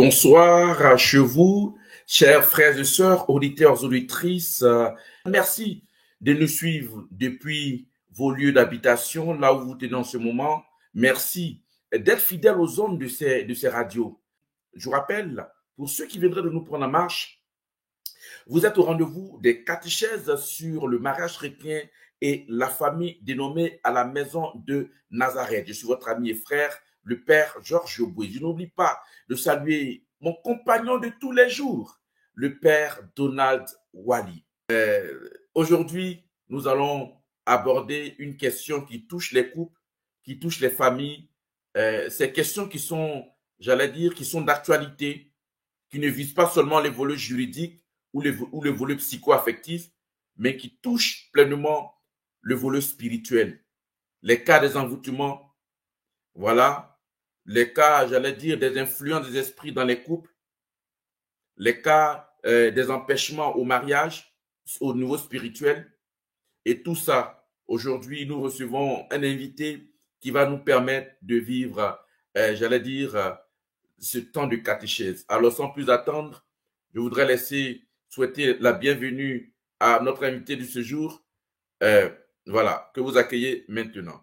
Bonsoir chez vous, chers frères et sœurs, auditeurs, auditrices. Merci de nous suivre depuis vos lieux d'habitation, là où vous tenez en ce moment. Merci d'être fidèles aux ondes de ces radios. Je vous rappelle, pour ceux qui viendraient de nous prendre en marche, vous êtes au rendez-vous des catéchèses sur le mariage chrétien et la famille dénommée à la maison de Nazareth. Je suis votre ami et frère, le père Georges Yoboué. Je n'oublie pas de saluer mon compagnon de tous les jours, le père Donald Wally. Aujourd'hui, nous allons aborder une question qui touche les couples, qui touche les familles. Ces questions qui sont, j'allais dire, qui sont d'actualité, qui ne visent pas seulement les volets juridiques ou le volet psycho-affectif, mais qui touchent pleinement le volet spirituel. Les cas des envoûtements, voilà, les cas, j'allais dire, des influences des esprits dans les couples, les cas des empêchements au mariage, au niveau spirituel. Et tout ça, aujourd'hui, nous recevons un invité qui va nous permettre de vivre, j'allais dire, ce temps de catéchèse. Alors, sans plus attendre, je voudrais souhaiter la bienvenue à notre invité de ce jour. Voilà, que vous accueillez maintenant.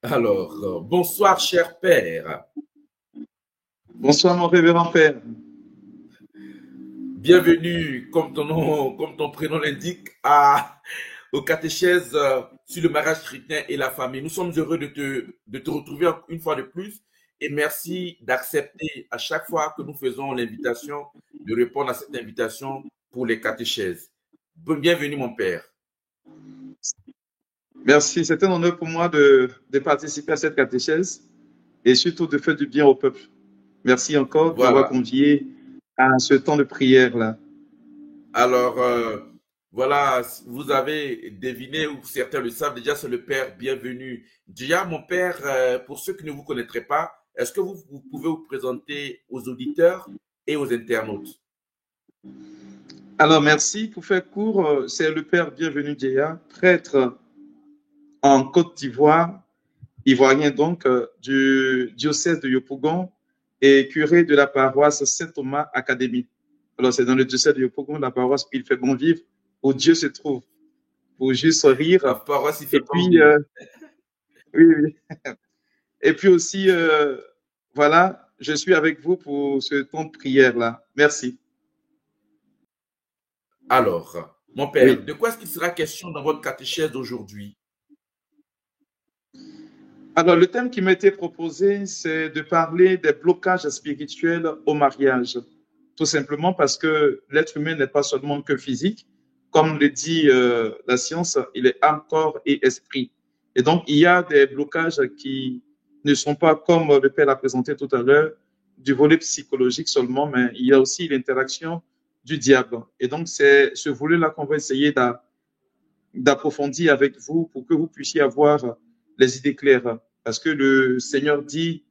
Alors, bonsoir, cher père. Bonsoir, mon révérend père. Bienvenue, comme ton prénom l'indique, au catéchèse sur le mariage chrétien et la famille. Nous sommes heureux de te retrouver une fois de plus et merci d'accepter à chaque fois que nous faisons l'invitation, de répondre à cette invitation pour les catéchèses. Bienvenue, mon père. Merci, c'est un honneur pour moi de participer à cette catéchèse et surtout de faire du bien au peuple. Merci encore de m'avoir convié à ce temps de prière-là. Alors, voilà, vous avez deviné, ou certains le savent déjà, c'est le père Bienvenu. Déjà, mon père, pour ceux qui ne vous connaîtraient pas, est-ce que vous pouvez vous présenter aux auditeurs et aux internautes? Alors, merci. Pour faire court, c'est le père Bienvenu Djeya, prêtre en Côte d'Ivoire, ivoirien donc, du diocèse de Yopougon et curé de la paroisse Saint-Thomas Académie. Alors, c'est dans le diocèse de Yopougon, la paroisse où il fait bon vivre, où Dieu se trouve, pour juste rire. La paroisse, il fait et puis, oui. Et puis aussi, voilà, je suis avec vous pour ce temps de prière-là. Merci. Alors, mon père, de quoi est-ce qu'il sera question dans votre catéchèse d'aujourd'hui? Alors, le thème qui m'a été proposé, c'est de parler des blocages spirituels au mariage. Tout simplement parce que l'être humain n'est pas seulement que physique. Comme le dit la science, il est âme, corps et esprit. Et donc, il y a des blocages qui ne sont pas, comme le Père l'a présenté tout à l'heure, du volet psychologique seulement, mais il y a aussi l'interaction du diable. Et donc, c'est ce volet-là qu'on va essayer d'approfondir avec vous pour que vous puissiez avoir les idées claires. Parce que le Seigneur dit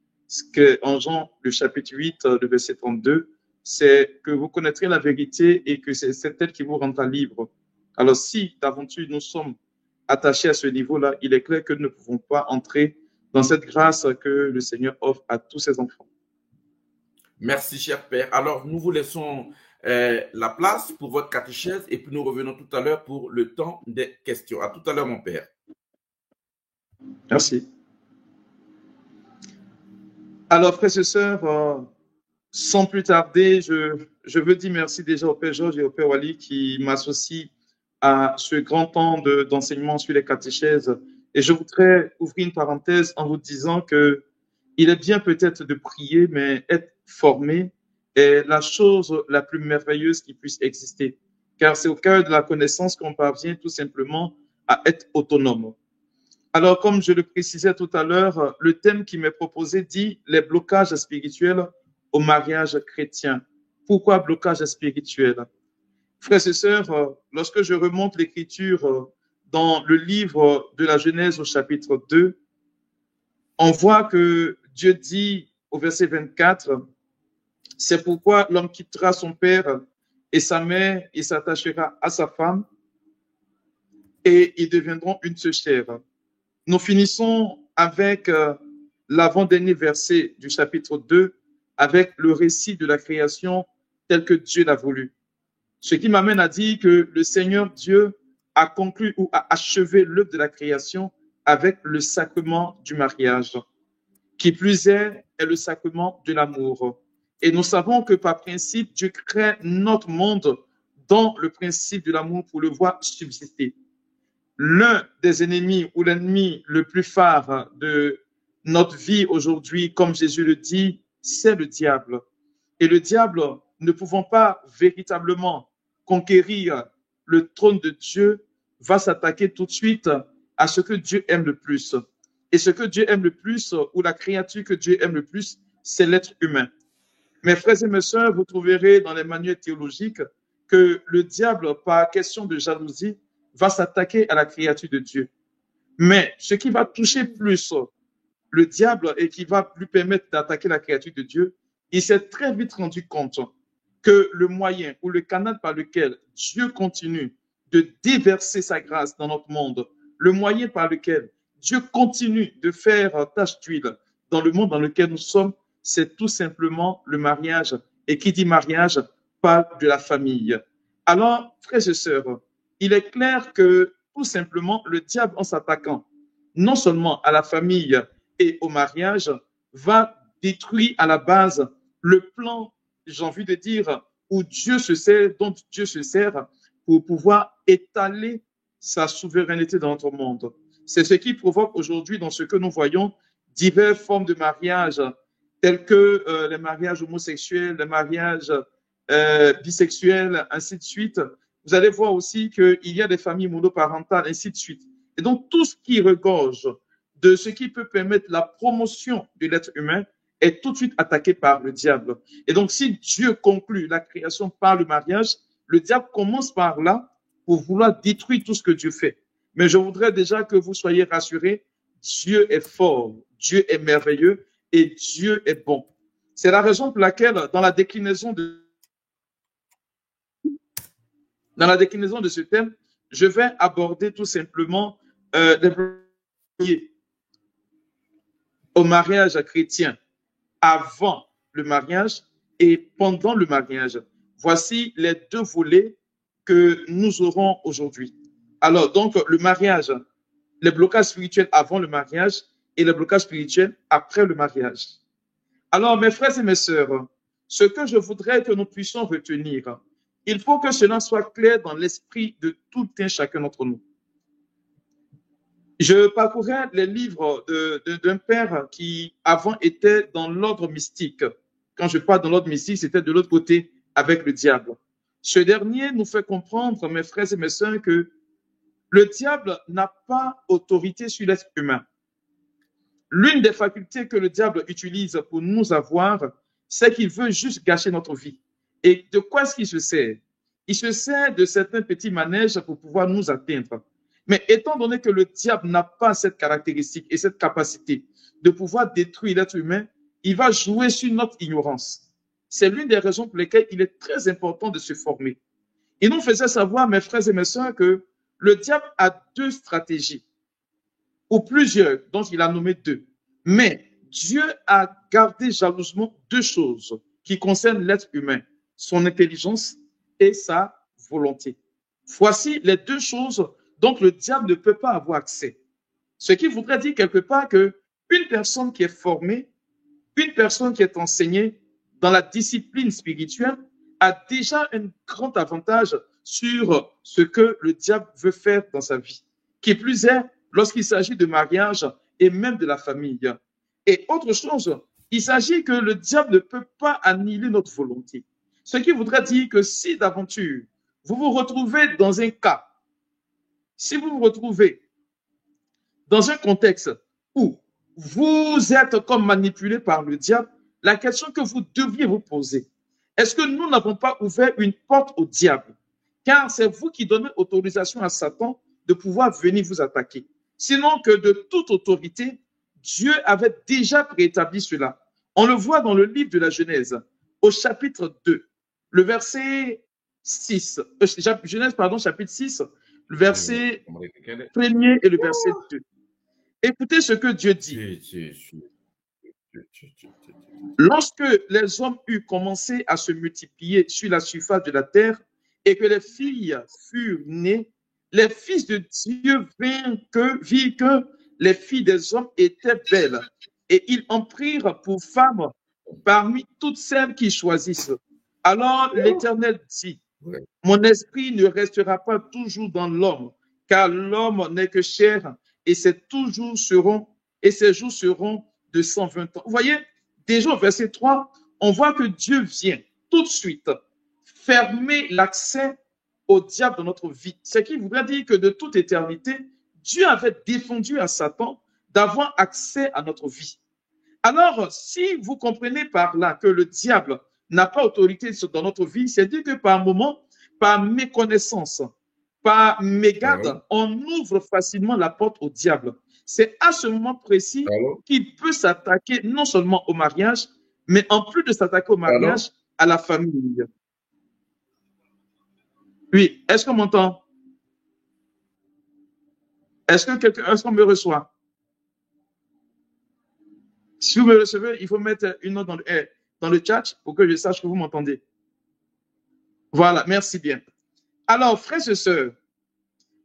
en Jean, le chapitre 8, le verset 32, c'est que vous connaîtrez la vérité et que c'est elle qui vous rendra libre. Alors, si d'aventure nous sommes attachés à ce niveau-là, il est clair que nous ne pouvons pas entrer dans cette grâce que le Seigneur offre à tous ses enfants. Merci, cher Père. Alors, nous vous laissons la place pour votre catéchèse et puis nous revenons tout à l'heure pour le temps des questions. À tout à l'heure, mon Père. Merci. Alors, frères et sœurs, sans plus tarder, je veux dire merci déjà au Père Georges et au Père Wally qui m'associent à ce grand temps d'enseignement sur les catéchèses. Et je voudrais ouvrir une parenthèse en vous disant que il est bien peut-être de prier, mais être formé est la chose la plus merveilleuse qui puisse exister. Car c'est au cœur de la connaissance qu'on parvient tout simplement à être autonome. Alors, comme je le précisais tout à l'heure, le thème qui m'est proposé dit les blocages spirituels au mariage chrétien. Pourquoi blocage spirituel? Frères et sœurs, lorsque je remonte l'écriture dans le livre de la Genèse au chapitre 2, on voit que Dieu dit au verset 24, c'est pourquoi l'homme quittera son père et sa mère et s'attachera à sa femme, et ils deviendront une seule chair. Nous finissons avec l'avant-dernier verset du chapitre 2, avec le récit de la création tel que Dieu l'a voulu. Ce qui m'amène à dire que le Seigneur Dieu a conclu ou a achevé l'œuvre de la création avec le sacrement du mariage. Qui plus est le sacrement de l'amour. Et nous savons que par principe, Dieu crée notre monde dans le principe de l'amour pour le voir subsister. L'un des ennemis ou l'ennemi le plus phare de notre vie aujourd'hui, comme Jésus le dit, c'est le diable. Et le diable, ne pouvant pas véritablement conquérir le trône de Dieu, va s'attaquer tout de suite à ce que Dieu aime le plus. Et ce que Dieu aime le plus, ou la créature que Dieu aime le plus, c'est l'être humain. Mes frères et mes sœurs, vous trouverez dans les manuels théologiques que le diable, par question de jalousie, va s'attaquer à la créature de Dieu. Mais ce qui va toucher plus le diable et qui va lui permettre d'attaquer la créature de Dieu, il s'est très vite rendu compte que le moyen ou le canal par lequel Dieu continue de déverser sa grâce dans notre monde, le moyen par lequel Dieu continue de faire tache d'huile dans le monde dans lequel nous sommes, c'est tout simplement le mariage. Et qui dit mariage parle de la famille. Alors, frères et sœurs, il est clair que tout simplement le diable, en s'attaquant non seulement à la famille et au mariage, va détruire à la base le plan, j'ai envie de dire, où Dieu se sert, dont Dieu se sert pour pouvoir étaler sa souveraineté dans notre monde. C'est ce qui provoque aujourd'hui, dans ce que nous voyons, diverses formes de mariage, tels que les mariages homosexuels, les mariages bisexuels, ainsi de suite. Vous allez voir aussi qu'il y a des familles monoparentales, ainsi de suite. Et donc, tout ce qui regorge de ce qui peut permettre la promotion de l'être humain est tout de suite attaqué par le diable. Et donc, si Dieu conclut la création par le mariage, le diable commence par là pour vouloir détruire tout ce que Dieu fait. Mais je voudrais déjà que vous soyez rassurés, Dieu est fort, Dieu est merveilleux et Dieu est bon. C'est la raison pour laquelle, dans la déclinaison de ce thème, je vais aborder tout simplement au mariage chrétien avant le mariage et pendant le mariage. Voici les deux volets que nous aurons aujourd'hui. Alors, donc, le mariage, les blocages spirituels avant le mariage et les blocages spirituels après le mariage. Alors, mes frères et mes sœurs, ce que je voudrais que nous puissions retenir, il faut que cela soit clair dans l'esprit de tout un chacun d'entre nous. Je parcourais les livres d'un père qui avant était dans l'ordre mystique. Quand je parle dans l'ordre mystique, c'était de l'autre côté avec le diable. Ce dernier nous fait comprendre, mes frères et mes sœurs, que le diable n'a pas autorité sur l'être humain. L'une des facultés que le diable utilise pour nous avoir, c'est qu'il veut juste gâcher notre vie. Et de quoi est-ce qu'il se sert? Il se sert de certains petits manèges pour pouvoir nous atteindre. Mais étant donné que le diable n'a pas cette caractéristique et cette capacité de pouvoir détruire l'être humain, il va jouer sur notre ignorance. C'est l'une des raisons pour lesquelles il est très important de se former. Il nous faisait savoir, mes frères et mes sœurs, que le diable a deux stratégies, ou plusieurs, dont il a nommé deux. Mais Dieu a gardé jalousement deux choses qui concernent l'être humain, son intelligence et sa volonté. Voici les deux choses dont le diable ne peut pas avoir accès. Ce qui voudrait dire quelque part qu'une personne qui est formée, une personne qui est enseignée dans la discipline spirituelle a déjà un grand avantage sur ce que le diable veut faire dans sa vie. Qui plus est, lorsqu'il s'agit de mariage et même de la famille. Et autre chose, il s'agit que le diable ne peut pas annihiler notre volonté. Ce qui voudrait dire que si d'aventure, vous vous retrouvez dans un cas, si vous vous retrouvez dans un contexte où vous êtes comme manipulé par le diable, la question que vous deviez vous poser, est-ce que nous n'avons pas ouvert une porte au diable? Car c'est vous qui donnez autorisation à Satan de pouvoir venir vous attaquer. Sinon que de toute autorité, Dieu avait déjà préétabli cela. On le voit dans le livre de la Genèse, au chapitre 2, le verset 6, Genèse, pardon, chapitre 6, le verset 1er et le verset 2. Écoutez ce que Dieu dit. Lorsque les hommes eurent commencé à se multiplier sur la surface de la terre et que les filles furent nées, les fils de Dieu virent que les filles des hommes étaient belles et ils en prirent pour femmes parmi toutes celles qu'ils choisissent. Alors l'Éternel dit, mon esprit ne restera pas toujours dans l'homme, car l'homme n'est que chair et ses jours seront de 120 ans. Vous voyez, déjà au verset 3, on voit que Dieu vient tout de suite fermer l'accès au diable dans notre vie. Ce qui voudrait dire que de toute éternité, Dieu avait défendu à Satan d'avoir accès à notre vie. Alors, si vous comprenez par là que le diable n'a pas autorité dans notre vie, c'est dire que par moment, par méconnaissance, par mégarde, on ouvre facilement la porte au diable. C'est à ce moment précis qu'il peut s'attaquer non seulement au mariage, mais en plus de s'attaquer au mariage, à la famille. Oui, est-ce qu'on m'entend? Est-ce qu'on me reçoit? Si vous me recevez, il faut mettre une note dans le chat pour que je sache que vous m'entendez. Voilà, merci bien. Alors, frères et sœurs,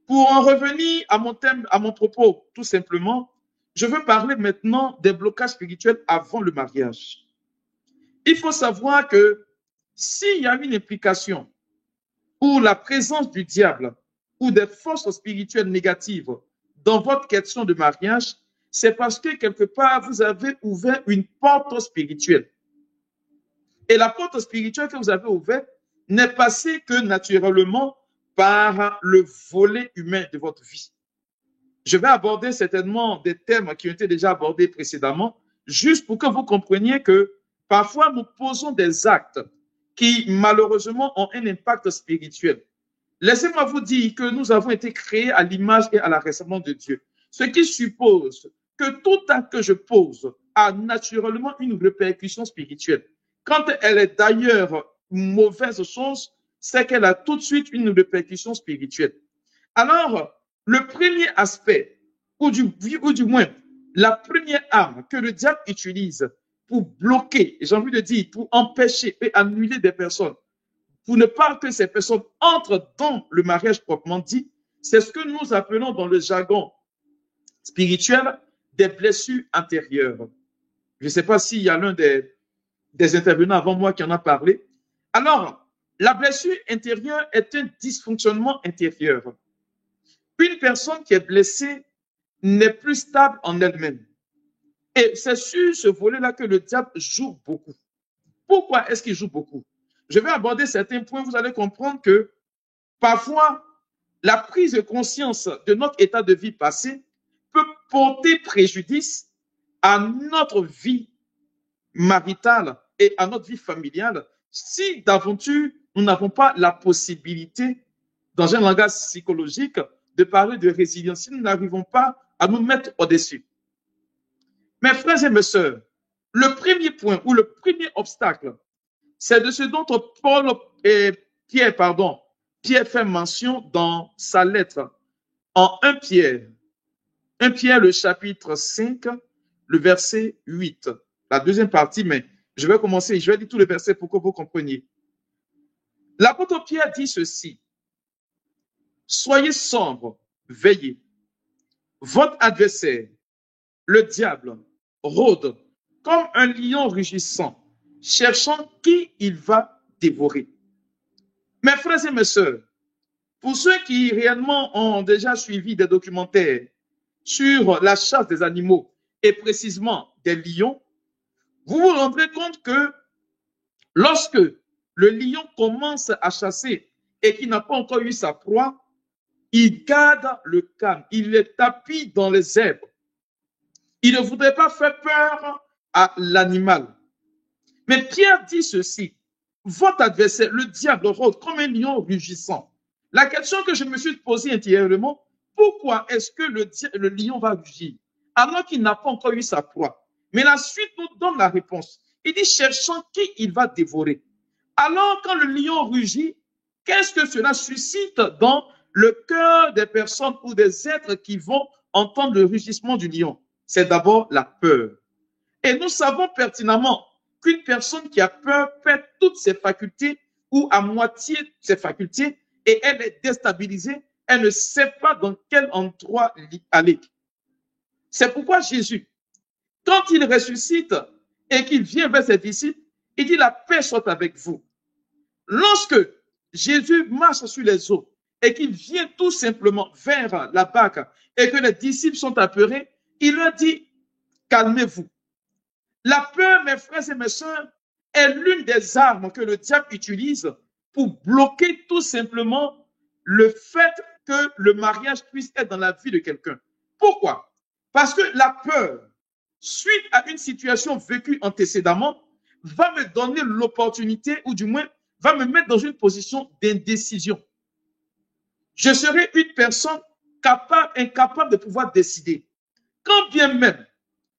pour en revenir à mon thème, à mon propos, tout simplement, je veux parler maintenant des blocages spirituels avant le mariage. Il faut savoir que s'il y a une implication ou la présence du diable ou des forces spirituelles négatives dans votre question de mariage, c'est parce que quelque part, vous avez ouvert une porte spirituelle. Et la porte spirituelle que vous avez ouverte n'est passée que naturellement par le volet humain de votre vie. Je vais aborder certainement des thèmes qui ont été déjà abordés précédemment, juste pour que vous compreniez que parfois nous posons des actes qui malheureusement ont un impact spirituel. Laissez-moi vous dire que nous avons été créés à l'image et à la ressemblance de Dieu, ce qui suppose que tout acte que je pose a naturellement une répercussion spirituelle. Quand elle est d'ailleurs mauvaise chose, c'est qu'elle a tout de suite une répercussion spirituelle. Alors, le premier aspect, ou du moins, la première arme que le diable utilise pour bloquer, j'ai envie de dire, pour empêcher et annuler des personnes, pour ne pas que ces personnes entrent dans le mariage proprement dit, c'est ce que nous appelons dans le jargon spirituel des blessures intérieures. Je ne sais pas s'il y a l'un des intervenants avant moi qui en a parlé. Alors, la blessure intérieure est un dysfonctionnement intérieur. Une personne qui est blessée n'est plus stable en elle-même. Et c'est sur ce volet-là que le diable joue beaucoup. Pourquoi est-ce qu'il joue beaucoup? Je vais aborder certains points, vous allez comprendre que parfois, la prise de conscience de notre état de vie passé peut porter préjudice à notre vie maritale et à notre vie familiale si d'aventure nous n'avons pas la possibilité, dans un langage psychologique, de parler de résilience, si nous n'arrivons pas à nous mettre au-dessus. Mes frères et mes sœurs, le premier point ou le premier obstacle, c'est de ce dont Pierre fait mention dans sa lettre en 1 Pierre. 1 Pierre, le chapitre 5, le verset 8. La deuxième partie, mais je vais commencer, je vais dire tous les versets pour que vous compreniez. L'apôtre Pierre dit ceci. Soyez sombres, veillez. Votre adversaire, le diable, rôde comme un lion rugissant, cherchant qui il va dévorer. Mes frères et mes sœurs, pour ceux qui réellement ont déjà suivi des documentaires sur la chasse des animaux et précisément des lions, vous vous rendrez compte que lorsque le lion commence à chasser et qu'il n'a pas encore eu sa proie, il garde le calme, il les tapit dans les herbes. Il ne voudrait pas faire peur à l'animal. Mais Pierre dit ceci, votre adversaire, le diable, rôde comme un lion rugissant. La question que je me suis posée intérieurement, pourquoi est-ce que le lion va rugir alors qu'il n'a pas encore eu sa proie? Mais la suite nous donne la réponse. Il dit, cherchant qui il va dévorer. Alors, quand le lion rugit, qu'est-ce que cela suscite dans le cœur des personnes ou des êtres qui vont entendre le rugissement du lion? C'est d'abord la peur. Et nous savons pertinemment qu'une personne qui a peur perd toutes ses facultés ou à moitié ses facultés et elle est déstabilisée, elle ne sait pas dans quel endroit aller. C'est pourquoi Jésus, quand il ressuscite et qu'il vient vers ses disciples, il dit la paix soit avec vous. Lorsque Jésus marche sur les eaux et qu'il vient tout simplement vers la barque et que les disciples sont apeurés, il leur dit calmez-vous. La peur, mes frères et mes sœurs, est l'une des armes que le diable utilise pour bloquer tout simplement le fait que le mariage puisse être dans la vie de quelqu'un. Pourquoi? Parce que la peur, suite à une situation vécue antécédemment, va me donner l'opportunité, ou du moins va me mettre dans une position d'indécision. Je serai une personne incapable de pouvoir décider. Quand bien même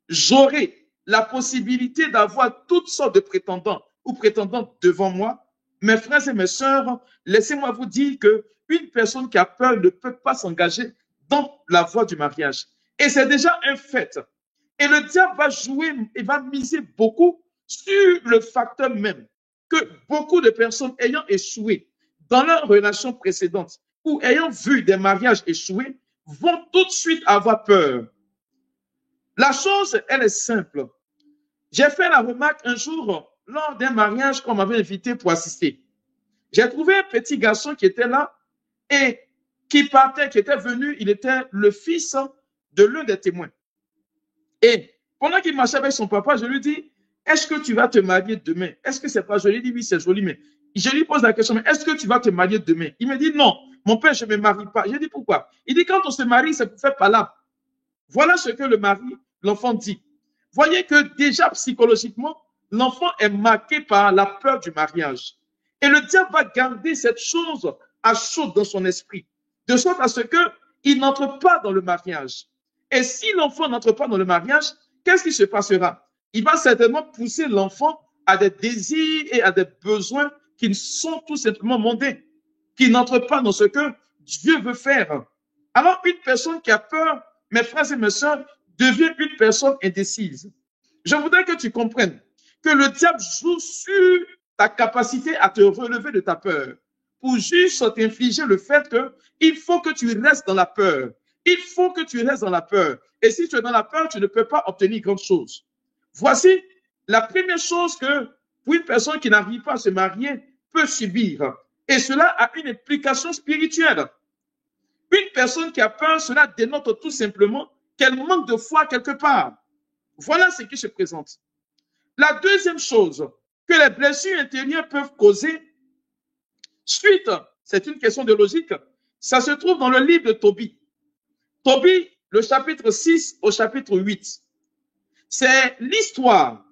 j'aurai la possibilité d'avoir toutes sortes de prétendants ou prétendantes devant moi, mes frères et mes sœurs, laissez-moi vous dire qu'une personne qui a peur ne peut pas s'engager dans la voie du mariage. Et c'est déjà un fait. Et le diable va jouer et va miser beaucoup sur le facteur même que beaucoup de personnes ayant échoué dans leur relation précédente ou ayant vu des mariages échouer vont tout de suite avoir peur. La chose, elle est simple. J'ai fait la remarque un jour lors d'un mariage qu'on m'avait invité pour assister. J'ai trouvé un petit garçon qui était là et qui était venu, il était le fils de l'un des témoins. Et pendant qu'il marchait avec son papa, je lui dis, est-ce que tu vas te marier demain? Est-ce que c'est pas joli? Il dit, oui, c'est joli, mais je lui pose la question, mais est-ce que tu vas te marier demain? Il me dit, non, mon père, je ne me marie pas. Je dis, pourquoi? Il dit, quand on se marie, c'est pour faire palabre. Voilà ce que l'enfant dit. Voyez que déjà psychologiquement, l'enfant est marqué par la peur du mariage. Et le diable va garder cette chose à chaud dans son esprit, de sorte à ce qu'il n'entre pas dans le mariage. Et si l'enfant n'entre pas dans le mariage, qu'est-ce qui se passera? Il va certainement pousser l'enfant à des désirs et à des besoins qui sont tout simplement mondains, qui n'entrent pas dans ce que Dieu veut faire. Alors, une personne qui a peur, mes frères et mes sœurs, devient une personne indécise. Je voudrais que tu comprennes que le diable joue sur ta capacité à te relever de ta peur pour juste t'infliger le fait qu'il faut que tu restes dans la peur. Il faut que tu restes dans la peur. Et si tu es dans la peur, tu ne peux pas obtenir grand chose. Voici la première chose que pour une personne qui n'arrive pas à se marier peut subir. Et cela a une implication spirituelle. Une personne qui a peur, cela dénote tout simplement qu'elle manque de foi quelque part. Voilà ce qui se présente. La deuxième chose que les blessures intérieures peuvent causer, suite, c'est une question de logique, ça se trouve dans le livre de Tobie. Tobie, le chapitre 6 au chapitre 8. C'est l'histoire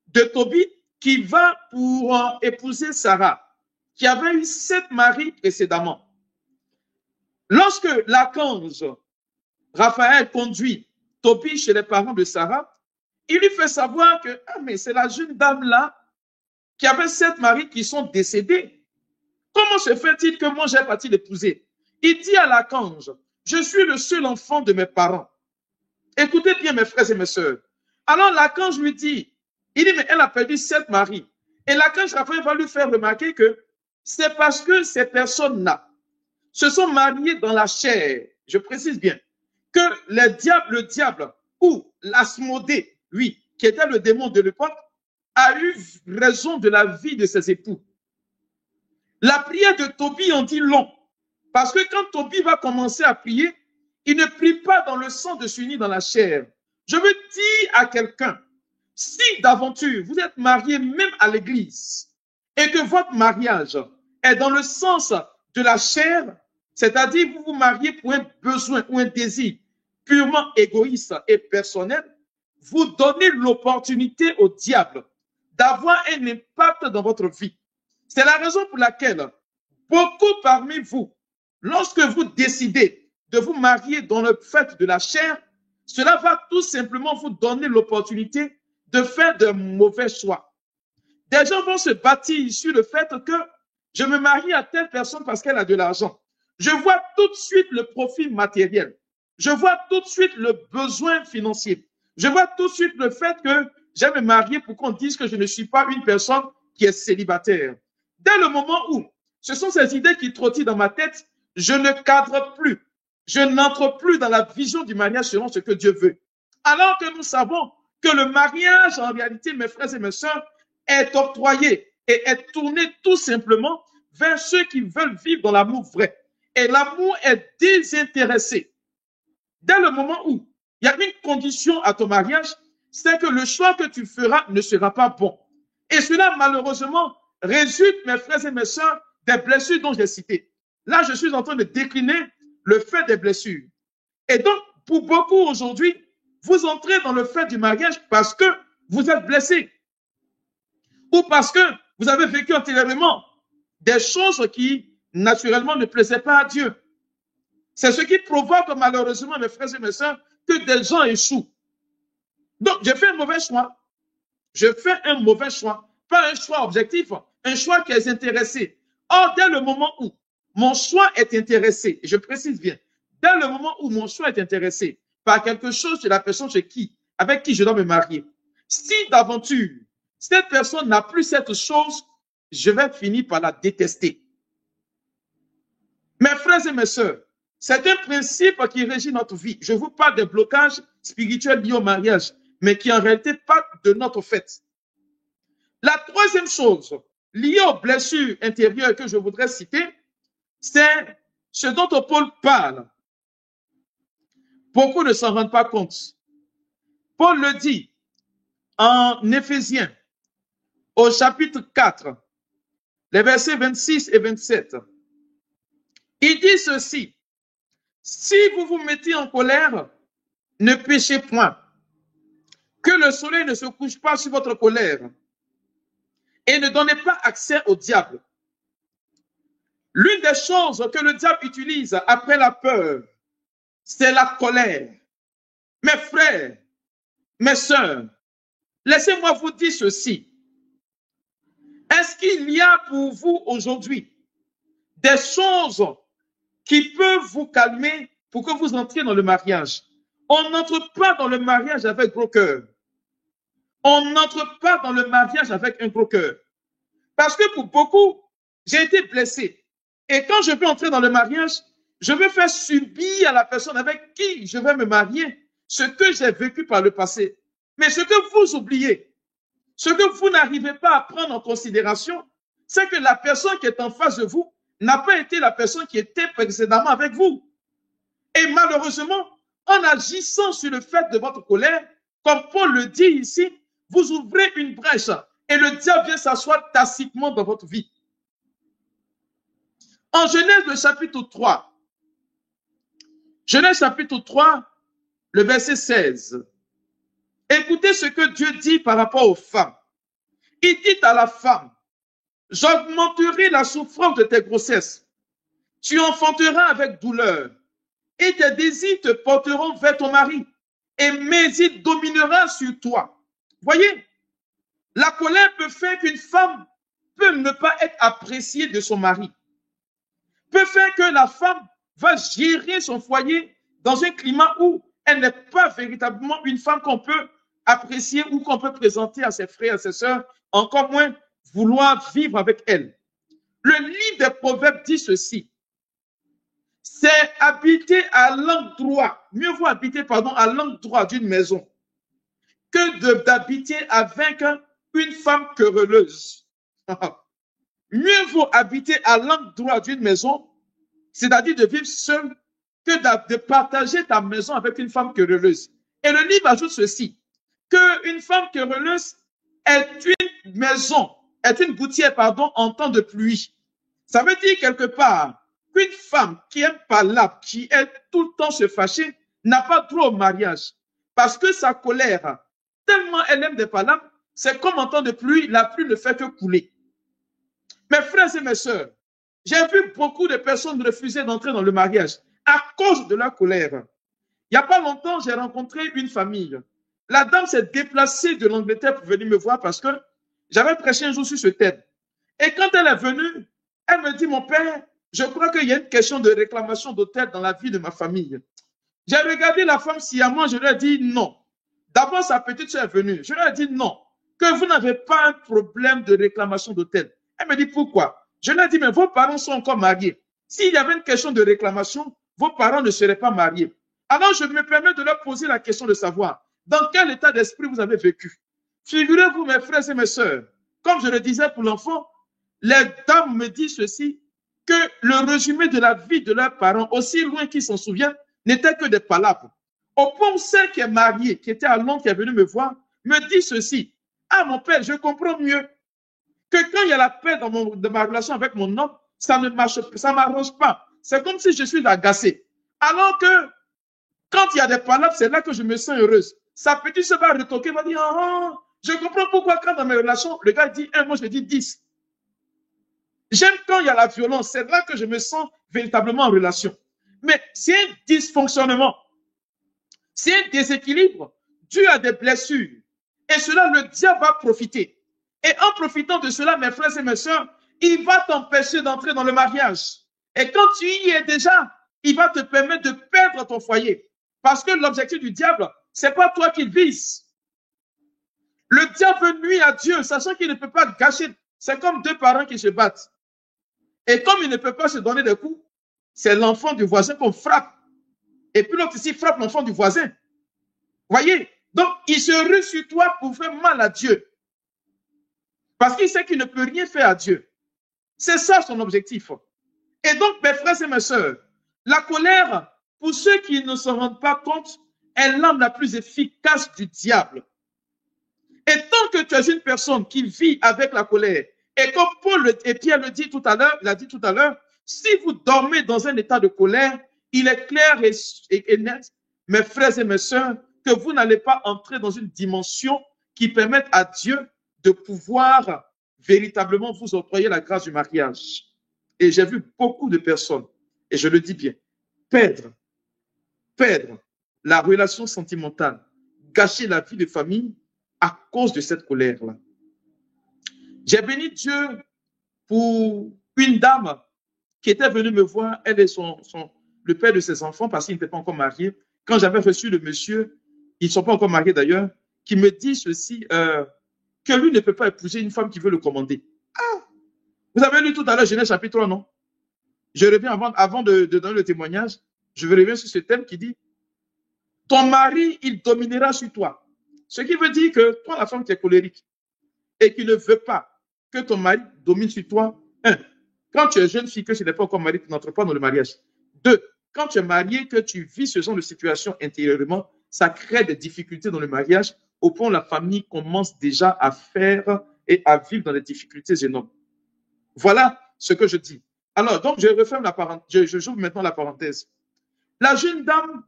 de Tobie qui va pour épouser Sarah, qui avait eu 7 maris précédemment. Lorsque l'archange Raphaël conduit Tobie chez les parents de Sarah, il lui fait savoir que mais c'est la jeune dame-là qui avait 7 maris qui sont décédés. Comment se fait-il que moi j'ai parti l'épouser? Il dit à l'archange, je suis le seul enfant de mes parents. Écoutez bien mes frères et mes sœurs. Alors l'archange lui dit, il dit mais elle a perdu 7 maris. Et l'archange Raphaël va lui faire remarquer que c'est parce que ces personnes-là se sont mariées dans la chair, je précise bien, que le diable ou l'Asmodée, lui, qui était le démon de l'époque, a eu raison de la vie de ses époux. La prière de Tobie en dit long, parce que quand Tobie va commencer à prier, il ne prie pas dans le sang de s'unir dans la chair. Je veux dire à quelqu'un, si d'aventure vous êtes marié même à l'église et que votre mariage est dans le sens de la chair, c'est-à-dire vous vous mariez pour un besoin ou un désir purement égoïste et personnel, vous donnez l'opportunité au diable d'avoir un impact dans votre vie. C'est la raison pour laquelle beaucoup parmi vous, lorsque vous décidez de vous marier dans le fait de la chair, cela va tout simplement vous donner l'opportunité de faire de mauvais choix. Des gens vont se bâtir sur le fait que je me marie à telle personne parce qu'elle a de l'argent. Je vois tout de suite le profit matériel. Je vois tout de suite le besoin financier. Je vois tout de suite le fait que j'aime me marier pour qu'on dise que je ne suis pas une personne qui est célibataire. Dès le moment où ce sont ces idées qui trottillent dans ma tête, je ne cadre plus. Je n'entre plus dans la vision du mariage selon ce que Dieu veut. Alors que nous savons que le mariage, en réalité, mes frères et mes sœurs, est octroyé et est tourné tout simplement vers ceux qui veulent vivre dans l'amour vrai. Et l'amour est désintéressé. Dès le moment où il y a une condition à ton mariage, c'est que le choix que tu feras ne sera pas bon. Et cela, malheureusement, résulte, mes frères et mes sœurs, des blessures dont j'ai cité. Là, je suis en train de décliner le fait des blessures. Et donc, pour beaucoup aujourd'hui, vous entrez dans le fait du mariage parce que vous êtes blessé. Ou parce que vous avez vécu antérieurement des choses qui, naturellement, ne plaisaient pas à Dieu. C'est ce qui provoque, malheureusement, mes frères et mes sœurs, que des gens échouent. Donc, j'ai fait un mauvais choix. Je fais un mauvais choix. Pas un choix objectif, un choix qui est intéressé. Or, dès le moment où mon choix est intéressé, et je précise bien, dès le moment où mon choix est intéressé par quelque chose chez la personne avec qui je dois me marier, si d'aventure, cette personne n'a plus cette chose, je vais finir par la détester. Mes frères et mes sœurs, c'est un principe qui régit notre vie. Je vous parle des blocages spirituels liés au mariage, mais qui en réalité partent de notre fait. La troisième chose liée aux blessures intérieures que je voudrais citer, c'est ce dont Paul parle. Beaucoup ne s'en rendent pas compte. Paul le dit en Éphésiens, au chapitre 4, les versets 26 et 27. Il dit ceci: si vous vous mettez en colère, ne péchez point. Que le soleil ne se couche pas sur votre colère. Et ne donnez pas accès au diable. L'une des choses que le diable utilise après la peur, c'est la colère. Mes frères, mes sœurs, laissez-moi vous dire ceci. Est-ce qu'il y a pour vous aujourd'hui des choses qui peuvent vous calmer pour que vous entriez dans le mariage? On n'entre pas dans le mariage avec gros cœur. On n'entre pas dans le mariage avec un gros cœur. Parce que pour beaucoup, j'ai été blessé. Et quand je veux entrer dans le mariage, je veux faire subir à la personne avec qui je vais me marier ce que j'ai vécu par le passé. Mais ce que vous oubliez, ce que vous n'arrivez pas à prendre en considération, c'est que la personne qui est en face de vous n'a pas été la personne qui était précédemment avec vous. Et malheureusement, en agissant sur le fait de votre colère, comme Paul le dit ici, vous ouvrez une brèche et le diable vient s'asseoir tacitement dans votre vie. En Genèse, le chapitre 3, Genèse chapitre 3, le verset 16. Écoutez ce que Dieu dit par rapport aux femmes. Il dit à la femme: j'augmenterai la souffrance de tes grossesses. Tu enfanteras avec douleur. Et tes désirs te porteront vers ton mari. Et mais il dominera sur toi. Voyez, la colère peut faire qu'une femme peut ne pas être appréciée de son mari. Peut faire que la femme va gérer son foyer dans un climat où elle n'est pas véritablement une femme qu'on peut apprécier ou qu'on peut présenter à ses frères, à ses sœurs, encore moins vouloir vivre avec elle. Le livre des Proverbes dit ceci: c'est habiter à l'angle droit, mieux vaut habiter, à l'angle droit d'une maison que d'habiter avec une femme querelleuse. Mieux vaut habiter à l'angle droit d'une maison, c'est-à-dire de vivre seul, que de partager ta maison avec une femme querelleuse. Et le livre ajoute ceci, qu'une femme querelleuse est une maison, est une gouttière, en temps de pluie. Ça veut dire quelque part qu'une femme qui aime pas qui aime tout le temps se fâcher, n'a pas droit au mariage. Parce que sa colère, tellement elle aime des palabres, c'est comme en temps de pluie, la pluie ne fait que couler. Mes frères et mes sœurs, j'ai vu beaucoup de personnes refuser d'entrer dans le mariage à cause de la colère. Il n'y a pas longtemps, j'ai rencontré une famille. La dame s'est déplacée de l'Angleterre pour venir me voir parce que j'avais prêché un jour sur ce thème. Et quand elle est venue, elle me dit: mon père, je crois qu'il y a une question de réclamation d'autel dans la vie de ma famille. J'ai regardé la femme sciemment, je lui ai dit non. D'abord, sa petite soeur est venue. Je lui ai dit non, que vous n'avez pas un problème de réclamation d'autel. Elle me dit pourquoi? Je lui ai dit, mais vos parents sont encore mariés. S'il y avait une question de réclamation, vos parents ne seraient pas mariés. Alors, je me permets de leur poser la question de savoir dans quel état d'esprit vous avez vécu. Figurez-vous, mes frères et mes sœurs, comme je le disais pour l'enfant, les dames me disent ceci, que le résumé de la vie de leurs parents, aussi loin qu'ils s'en souviennent, n'était que des palabres. Au point où celle qui est mariée, qui était à Londres, qui est venue me voir, me dit ceci. Ah, mon père, je comprends mieux que quand il y a la paix dans ma relation avec mon homme, ça ne marche pas, ça ne m'arrange pas. C'est comme si je suis agacé. Alors que quand il y a des palabres, c'est là que je me sens heureuse. Sa petite se va retoquer, va dire, ah, je comprends pourquoi quand dans mes relations, le gars dit 1, moi je dis 10. J'aime quand il y a la violence, c'est là que je me sens véritablement en relation. Mais c'est un dysfonctionnement, c'est un déséquilibre dû à des blessures. Et cela, le diable va profiter. Et en profitant de cela, mes frères et mes sœurs, il va t'empêcher d'entrer dans le mariage. Et quand tu y es déjà, il va te permettre de perdre ton foyer. Parce que l'objectif du diable, c'est pas toi qu'il vise. Le diable nuit à Dieu, sachant qu'il ne peut pas gâcher. C'est comme deux parents qui se battent. Et comme il ne peut pas se donner des coups, c'est l'enfant du voisin qu'on frappe. Et puis l'autre ici frappe l'enfant du voisin. Voyez? Donc, il se rue sur toi pour faire mal à Dieu. Parce qu'il sait qu'il ne peut rien faire à Dieu. C'est ça son objectif. Et donc, mes frères et mes sœurs, la colère, pour ceux qui ne s'en rendent pas compte, est l'arme la plus efficace du diable. Et tant que tu es une personne qui vit avec la colère, et comme Paul et Pierre le dit tout à l'heure, il a dit tout à l'heure, si vous dormez dans un état de colère, il est clair et net, mes frères et mes sœurs, que vous n'allez pas entrer dans une dimension qui permette à Dieu de pouvoir véritablement vous octroyer la grâce du mariage. Et j'ai vu beaucoup de personnes, et je le dis bien, perdre la relation sentimentale, gâcher la vie de famille à cause de cette colère-là. J'ai béni Dieu pour une dame qui était venue me voir, elle et le père de ses enfants, parce qu'ils n'étaient pas encore mariés. Quand j'avais reçu le monsieur, ils ne sont pas encore mariés d'ailleurs, qui me dit ceci, que lui ne peut pas épouser une femme qui veut le commander. Ah, vous avez lu tout à l'heure Genèse chapitre 3, non? Je reviens avant de donner le témoignage, je reviens sur ce thème qui dit, ton mari, il dominera sur toi. Ce qui veut dire que toi, la femme qui est colérique et qui ne veut pas que ton mari domine sur toi, quand tu es jeune fille, que tu n'es pas encore mariée, tu n'entres pas dans le mariage. 2, quand tu es marié, que tu vis ce genre de situation intérieurement, ça crée des difficultés dans le mariage, au point où la famille commence déjà à faire et à vivre dans des difficultés énormes. Voilà ce que je dis. Alors, donc, je referme la parenthèse, j'ouvre maintenant la parenthèse. La jeune dame,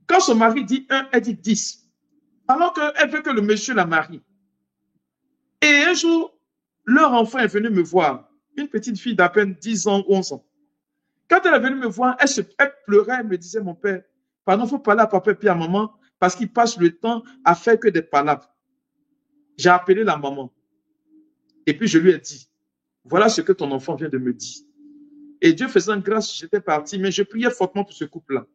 quand son mari dit 1, elle dit 10. Alors qu'elle veut que le monsieur la marie. Et un jour, leur enfant est venu me voir, une petite fille d'à peine 10 ans, 11 ans. Quand elle est venue me voir, elle pleurait, elle me disait, mon père, pardon, il faut parler à papa et puis à maman, parce qu'il passe le temps à faire que des palabres. J'ai appelé la maman. Et puis je lui ai dit, voilà ce que ton enfant vient de me dire. Et Dieu faisant grâce, j'étais parti, mais je priais fortement pour ce couple-là.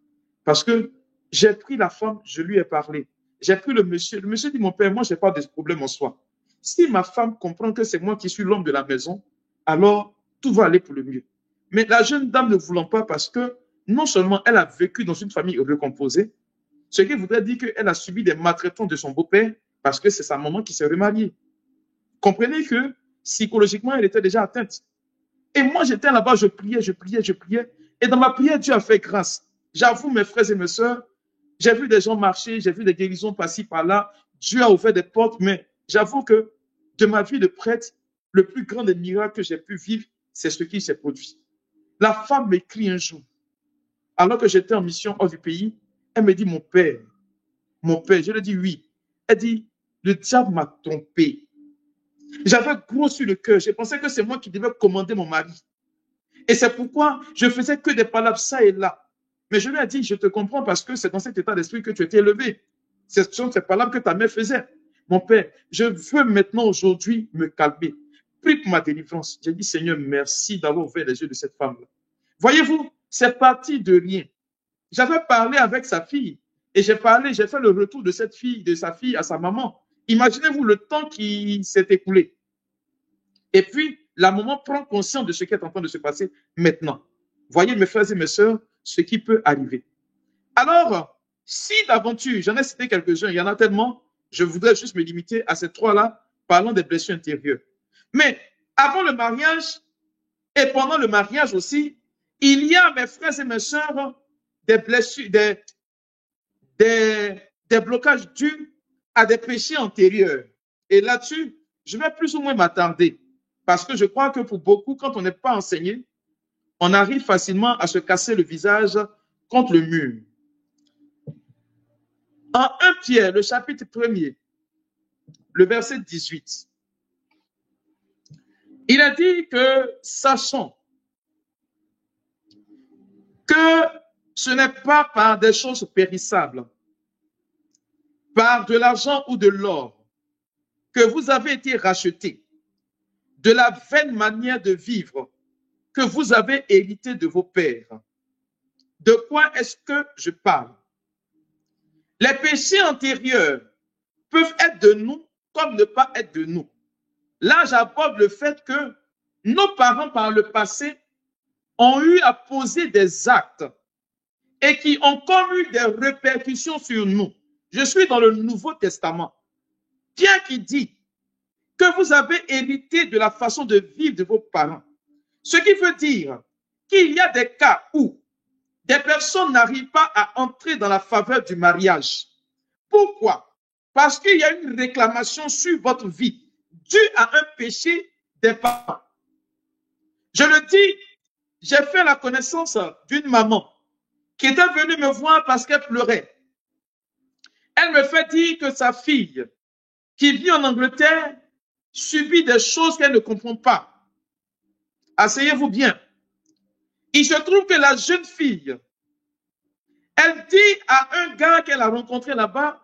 Parce que j'ai pris la femme, je lui ai parlé. J'ai pris le monsieur. Le monsieur dit, mon père, moi, je n'ai pas de problème en soi. Si ma femme comprend que c'est moi qui suis l'homme de la maison, alors tout va aller pour le mieux. Mais la jeune dame ne voulant pas parce que non seulement elle a vécu dans une famille recomposée, ce qui voudrait dire qu'elle a subi des maltraitances de son beau-père parce que c'est sa maman qui s'est remariée. Comprenez que psychologiquement, elle était déjà atteinte. Et moi, j'étais là-bas, je priais. Et dans ma prière, Dieu a fait grâce. J'avoue, mes frères et mes sœurs, j'ai vu des gens marcher, j'ai vu des guérisons par-ci, par-là. Dieu a ouvert des portes, mais j'avoue que de ma vie de prêtre, le plus grand des miracles que j'ai pu vivre, c'est ce qui s'est produit. La femme m'écrit un jour, alors que j'étais en mission hors du pays, elle me dit, mon père, je lui dis oui. Elle dit, le diable m'a trompé. J'avais gros sur le cœur, je pensais que c'est moi qui devais commander mon mari. Et c'est pourquoi je faisais que des palabres ça et là. Mais je lui ai dit, je te comprends parce que c'est dans cet état d'esprit que tu étais élevé. Ce sont ces palabres que ta mère faisait. Mon père, je veux maintenant aujourd'hui me calmer. prie pour ma délivrance. J'ai dit, Seigneur, merci d'avoir ouvert les yeux de cette femme-là. Voyez-vous, c'est parti de rien. J'avais parlé avec sa fille et j'ai fait le retour de cette fille, de sa fille à sa maman. Imaginez-vous le temps qui s'est écoulé. Et puis, la maman prend conscience de ce qui est en train de se passer maintenant. Voyez, mes frères et mes sœurs, ce qui peut arriver. Alors, si d'aventure, j'en ai cité quelques-uns, il y en a tellement, je voudrais juste me limiter à ces trois-là, parlant des blessures intérieures. Mais avant le mariage et pendant le mariage aussi, il y a, mes frères et mes sœurs, des blessures, des blocages dus à des péchés antérieurs. Et là-dessus, je vais plus ou moins m'attarder. Parce que je crois que pour beaucoup, quand on n'est pas enseigné, on arrive facilement à se casser le visage contre le mur. En 1 Pierre, le chapitre 1er, le verset 18, il a dit que sachons que ce n'est pas par des choses périssables, par de l'argent ou de l'or, que vous avez été rachetés, de la vaine manière de vivre que vous avez hérité de vos pères. De quoi est-ce que je parle? Les péchés antérieurs peuvent être de nous comme ne pas être de nous. Là, j'aborde le fait que nos parents par le passé ont eu à poser des actes et qui ont comme eu des répercussions sur nous. Je suis dans le Nouveau Testament. Pierre qui dit que vous avez hérité de la façon de vivre de vos parents. Ce qui veut dire qu'il y a des cas où des personnes n'arrivent pas à entrer dans la faveur du mariage. Pourquoi? Parce qu'il y a une réclamation sur votre vie due à un péché des parents. Je le dis, j'ai fait la connaissance d'une maman qui était venue me voir parce qu'elle pleurait. Elle me fait dire que sa fille, qui vit en Angleterre, subit des choses qu'elle ne comprend pas. Asseyez-vous bien. Il se trouve que la jeune fille, elle dit à un gars qu'elle a rencontré là-bas,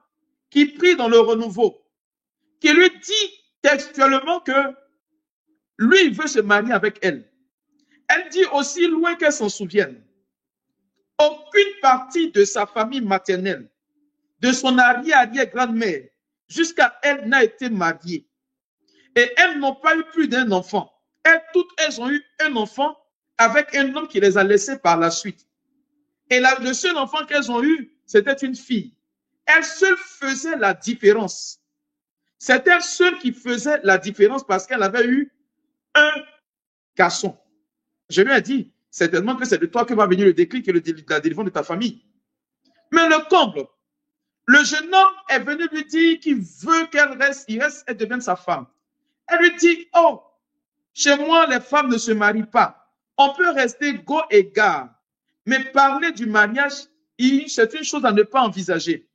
qui prie dans le renouveau, qui lui dit textuellement que lui, il veut se marier avec elle. Elle dit aussi, loin qu'elle s'en souvienne, aucune partie de sa famille maternelle, de son arrière-grand-mère, jusqu'à elle n'a été mariée. Et elles n'ont pas eu plus d'un enfant. Toutes elles ont eu un enfant avec un homme qui les a laissées par la suite. Et le seul enfant qu'elles ont eu, c'était une fille. Elle seule faisait la différence. C'est elle seule qui faisait la différence parce qu'elle avait eu un garçon. Je lui ai dit, certainement que c'est de toi que va venir le déclic et la délivrance de ta famille. Mais le comble, le jeune homme est venu lui dire qu'il veut qu'elle reste, elle devienne sa femme. Elle lui dit, oh, chez moi, les femmes ne se marient pas. On peut rester go et gare. Mais parler du mariage, c'est une chose à ne pas envisager.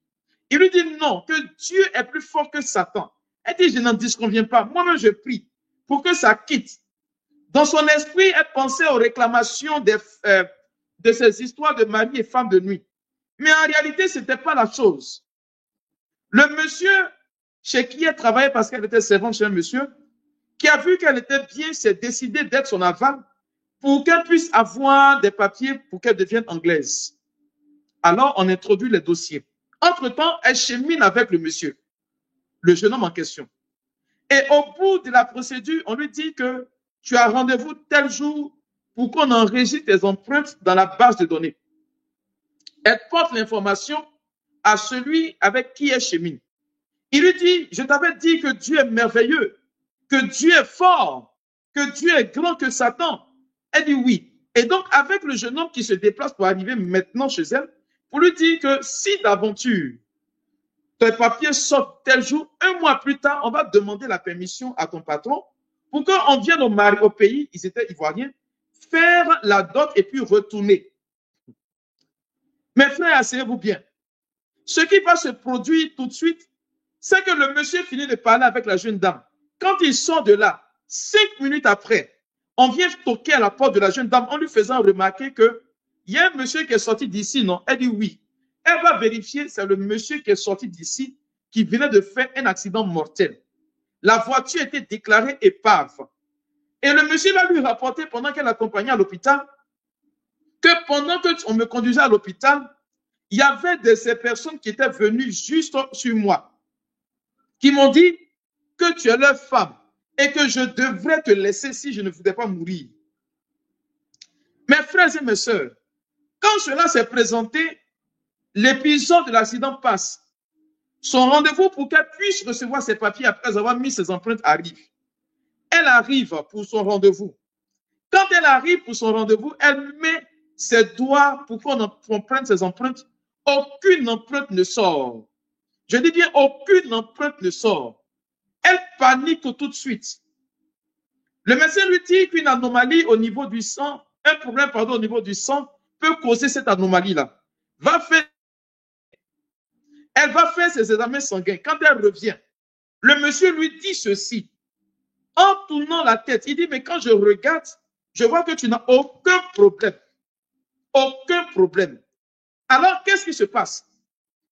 Il lui dit non, que Dieu est plus fort que Satan. Elle dit, je n'en disconviens pas. Moi-même, je prie pour que ça quitte. Dans son esprit, elle pensait aux réclamations de ces histoires de mari et femme de nuit. Mais en réalité, ce n'était pas la chose. Le monsieur chez qui elle travaillait parce qu'elle était servante chez un monsieur, qui a vu qu'elle était bien, s'est décidé d'être son aval pour qu'elle puisse avoir des papiers pour qu'elle devienne anglaise. Alors, on introduit les dossiers. Entre-temps, elle chemine avec le monsieur, le jeune homme en question. Et au bout de la procédure, on lui dit que tu as rendez-vous tel jour pour qu'on enregistre tes empreintes dans la base de données. Elle porte l'information à celui avec qui elle chemine. Il lui dit, je t'avais dit que Dieu est merveilleux, que Dieu est fort, que Dieu est grand que Satan. Elle dit oui. Et donc, avec le jeune homme qui se déplace pour arriver maintenant chez elle, pour lui dire que si d'aventure, tes papiers sortent tel jour, un mois plus tard, on va demander la permission à ton patron pour qu'on vienne au pays, ils étaient ivoiriens, faire la dot et puis retourner. Mes frères, asseyez-vous bien. Ce qui va se produire tout de suite, c'est que le monsieur finit de parler avec la jeune dame. Quand il sort de là, 5 minutes après, on vient toquer à la porte de la jeune dame en lui faisant remarquer que il y a un monsieur qui est sorti d'ici, non? Elle dit oui. Elle va vérifier, c'est le monsieur qui est sorti d'ici qui venait de faire un accident mortel. La voiture était déclarée épave. Et le monsieur va lui rapporter, pendant qu'elle l'accompagnait à l'hôpital, que pendant qu'on me conduisait à l'hôpital, il y avait de ces personnes qui étaient venues juste sur moi, qui m'ont dit que tu es leur femme et que je devrais te laisser si je ne voulais pas mourir. Mes frères et mes sœurs, quand cela s'est présenté, l'épisode de l'accident passe. Son rendez-vous pour qu'elle puisse recevoir ses papiers après avoir mis ses empreintes arrive. Elle arrive pour son rendez-vous. Quand elle arrive pour son rendez-vous, elle met ses doigts pour qu'on prenne ses empreintes. Aucune empreinte ne sort. Je dis bien, aucune empreinte ne sort. Elle panique tout de suite. Le médecin lui dit qu'une anomalie au niveau du sang, un problème au niveau du sang peut causer cette anomalie-là. Elle va faire ses examens sanguins. Quand elle revient, le monsieur lui dit ceci. En tournant la tête, il dit, mais quand je regarde, je vois que tu n'as aucun problème. Aucun problème. Alors, qu'est-ce qui se passe?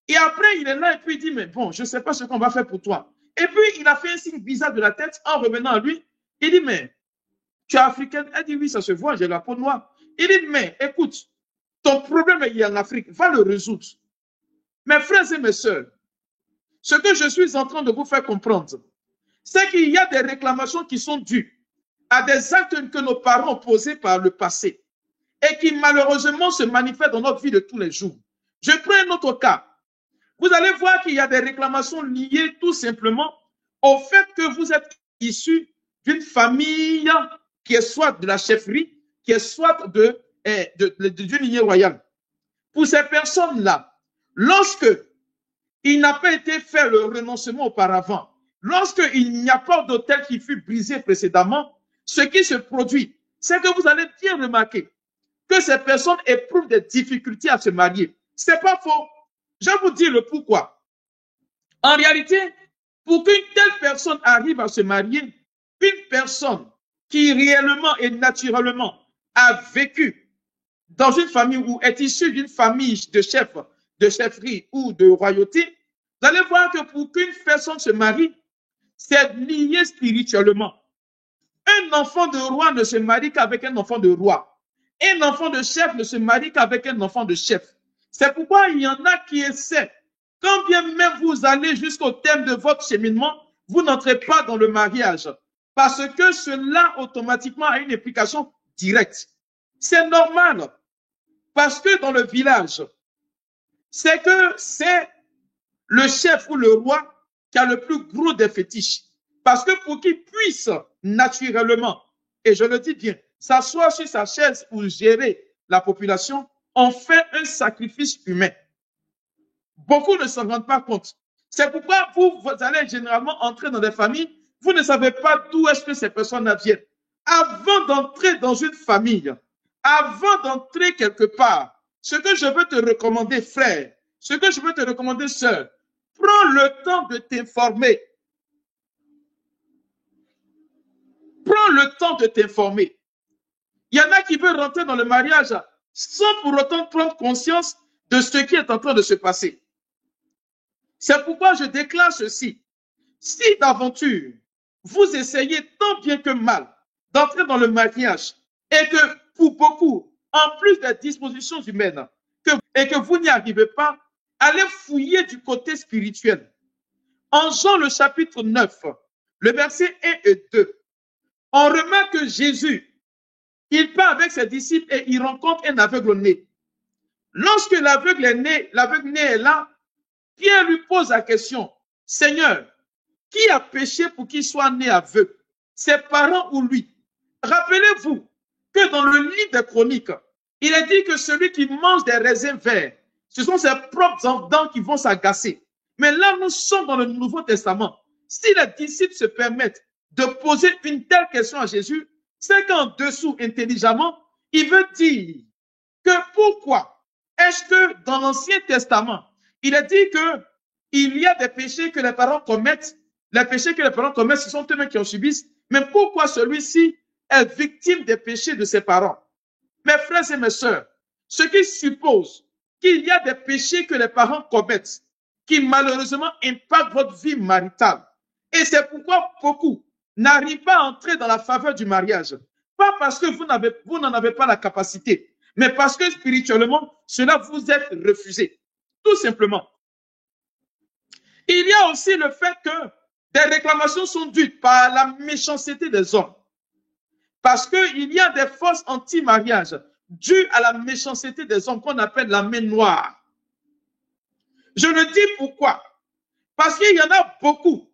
Et après, il est là et puis il dit, mais bon, je ne sais pas ce qu'on va faire pour toi. Et puis, il a fait un signe bizarre de la tête en revenant à lui. Il dit, mais tu es africaine? Elle dit, oui, ça se voit, j'ai la peau noire. Il dit, mais écoute, ton problème est en Afrique, va le résoudre. Mes frères et mes sœurs, ce que je suis en train de vous faire comprendre, c'est qu'il y a des réclamations qui sont dues à des actes que nos parents ont posés par le passé et qui malheureusement se manifestent dans notre vie de tous les jours. Je prends un autre cas. Vous allez voir qu'il y a des réclamations liées tout simplement au fait que vous êtes issu d'une famille qui est soit de la chefferie, qui est soit d'une lignée royale. Pour ces personnes-là, lorsque il n'a pas été fait le renoncement auparavant, lorsqu'il n'y a pas d'hôtel qui fut brisé précédemment, ce qui se produit, c'est que vous allez bien remarquer que ces personnes éprouvent des difficultés à se marier. Ce n'est pas faux. Je vais vous dire le pourquoi. En réalité, pour qu'une telle personne arrive à se marier, une personne qui réellement et naturellement a vécu dans une famille ou est issue d'une famille de chefs, de chefferie ou de royauté, vous allez voir que pour qu'une personne se marie, c'est lié spirituellement. Un enfant de roi ne se marie qu'avec un enfant de roi. Un enfant de chef ne se marie qu'avec un enfant de chef. C'est pourquoi il y en a qui essaient. Quand bien même vous allez jusqu'au terme de votre cheminement, vous n'entrez pas dans le mariage. Parce que cela automatiquement a une implication directe. C'est normal. Parce que dans le village, c'est que c'est le chef ou le roi qui a le plus gros des fétiches. Parce que pour qu'il puisse naturellement, et je le dis bien, s'asseoir sur sa chaise pour gérer la population, on fait un sacrifice humain. Beaucoup ne s'en rendent pas compte. C'est pourquoi vous allez généralement entrer dans des familles, vous ne savez pas d'où est-ce que ces personnes viennent. Avant d'entrer dans une famille, avant d'entrer quelque part, ce que je veux te recommander, frère, ce que je veux te recommander, sœur, prends le temps de t'informer. Prends le temps de t'informer. Il y en a qui veulent rentrer dans le mariage sans pour autant prendre conscience de ce qui est en train de se passer. C'est pourquoi je déclare ceci. Si d'aventure, vous essayez tant bien que mal d'entrer dans le mariage et que pour beaucoup, en plus des dispositions humaines, et que vous n'y arrivez pas, allez fouiller du côté spirituel. En Jean le chapitre 9, le verset 1 et 2, on remarque que Jésus, il part avec ses disciples et il rencontre un aveugle né. Lorsque l'aveugle né est là, Pierre lui pose la question, Seigneur, qui a péché pour qu'il soit né aveugle? Ses parents ou lui? Rappelez-vous que dans le livre des Chroniques, il est dit que celui qui mange des raisins verts, ce sont ses propres dents qui vont s'agacer. Mais là, nous sommes dans le Nouveau Testament. Si les disciples se permettent de poser une telle question à Jésus, c'est qu'en dessous, intelligemment, il veut dire que pourquoi est-ce que dans l'Ancien Testament, il est dit qu'il y a des péchés que les parents commettent. Les péchés que les parents commettent, ce sont eux-mêmes qui en subissent. Mais pourquoi celui-ci est victime des péchés de ses parents? Mes frères et mes sœurs, ce qui suppose qu'il y a des péchés que les parents commettent qui malheureusement impactent votre vie maritale. Et c'est pourquoi beaucoup n'arrive pas à entrer dans la faveur du mariage. Pas parce que vous n'en avez pas la capacité, mais parce que spirituellement, cela vous est refusé. Tout simplement. Il y a aussi le fait que des réclamations sont dues par la méchanceté des hommes. Parce qu'il y a des forces anti-mariage dues à la méchanceté des hommes qu'on appelle la main noire. Je le dis pourquoi? Parce qu'il y en a beaucoup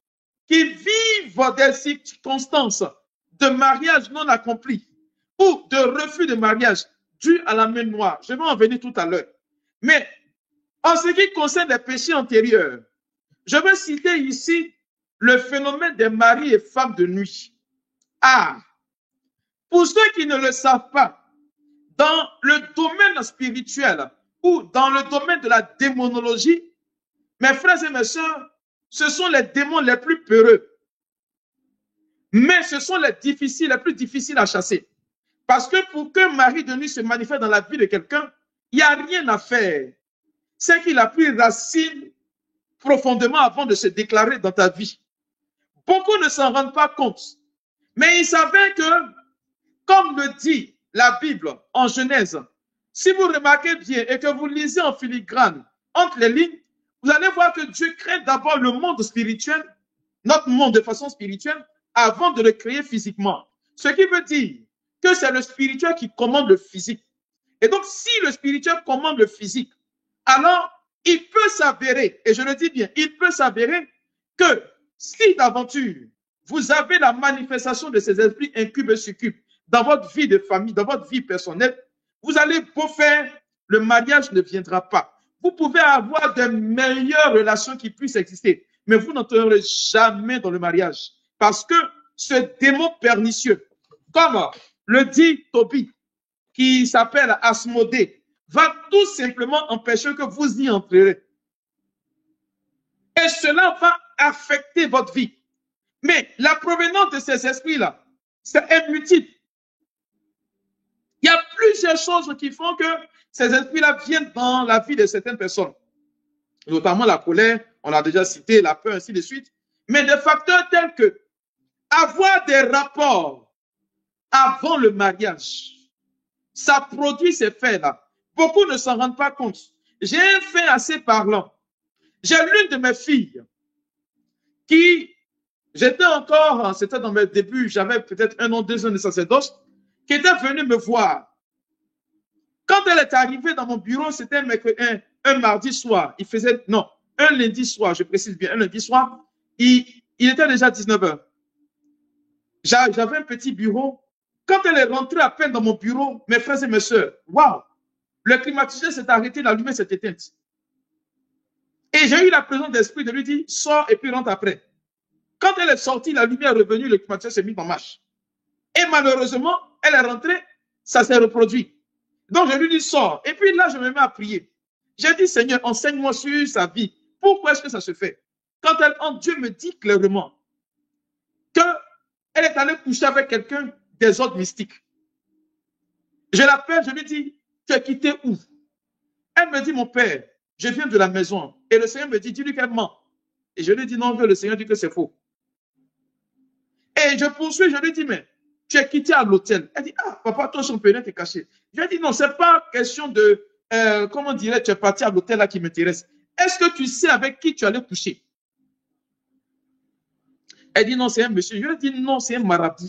qui vivent des circonstances de mariage non accompli ou de refus de mariage dû à la main noire. Je vais en venir tout à l'heure. Mais en ce qui concerne les péchés antérieurs, je vais citer ici le phénomène des maris et femmes de nuit. Ah, pour ceux qui ne le savent pas, dans le domaine spirituel ou dans le domaine de la démonologie, mes frères et mes sœurs, ce sont les démons les plus peureux. Mais ce sont les plus difficiles à chasser. Parce que pour qu'un mari de nuit se manifeste dans la vie de quelqu'un, il n'y a rien à faire. C'est qu'il a pris racine profondément avant de se déclarer dans ta vie. Beaucoup ne s'en rendent pas compte. Mais il s'avère que, comme le dit la Bible en Genèse, si vous remarquez bien et que vous lisez en filigrane entre les lignes, vous allez voir que Dieu crée d'abord le monde spirituel, notre monde de façon spirituelle, avant de le créer physiquement. Ce qui veut dire que c'est le spirituel qui commande le physique. Et donc, si le spirituel commande le physique, alors il peut s'avérer, et je le dis bien, il peut s'avérer que si d'aventure, vous avez la manifestation de ces esprits incubes et succubes dans votre vie de famille, dans votre vie personnelle, vous allez beau faire, le mariage ne viendra pas. Vous pouvez avoir de meilleures relations qui puissent exister, mais vous n'entrerez jamais dans le mariage. Parce que ce démon pernicieux, comme le dit Tobie, qui s'appelle Asmodée, va tout simplement empêcher que vous y entrerez. Et cela va affecter votre vie. Mais la provenance de ces esprits-là, c'est multiple. Il y a plusieurs choses qui font que ces esprits-là viennent dans la vie de certaines personnes. Notamment la colère, on l'a déjà cité, la peur, ainsi de suite. Mais des facteurs tels que avoir des rapports avant le mariage, ça produit ces faits-là. Beaucoup ne s'en rendent pas compte. J'ai un fait assez parlant. J'ai l'une de mes filles qui, j'étais encore, c'était dans mes débuts, j'avais peut-être 1 an, 2 ans de sacerdoce, qui était venue me voir. Quand elle est arrivée dans mon bureau, c'était un mardi soir. Il faisait, non, un lundi soir, je précise bien, un lundi soir. Il était déjà 19 h. J'avais un petit bureau. Quand elle est rentrée à peine dans mon bureau, mes frères et mes sœurs, waouh, le climatiseur s'est arrêté, la lumière s'est éteinte. Et j'ai eu la présence d'esprit de lui dire, sors et puis rentre après. Quand elle est sortie, la lumière est revenue, le climatiseur s'est mis en marche. Et malheureusement, elle est rentrée, ça s'est reproduit. Donc je lui dis, sors. Et puis là, je me mets à prier. J'ai dit, Seigneur, enseigne-moi sur sa vie. Pourquoi est-ce que ça se fait? Quand Dieu me dit clairement qu'elle est allée coucher avec quelqu'un des ordres mystiques. Je l'appelle, je lui dis, tu es quitté où? Elle me dit, mon père, je viens de la maison. Et le Seigneur me dit, dis-lui qu'elle ment. Et je lui dis, non, le Seigneur dit que c'est faux. Et je poursuis, je lui dis, mais tu es quitté à l'hôtel. Elle dit, ah, papa, ton champignon est caché. Je lui ai dit, non, ce n'est pas question de, comment dirais-tu, tu es parti à l'hôtel là qui m'intéresse. Est-ce que tu sais avec qui tu allais coucher? Elle dit, non, c'est un monsieur. Je lui ai dit, non, c'est un marabout.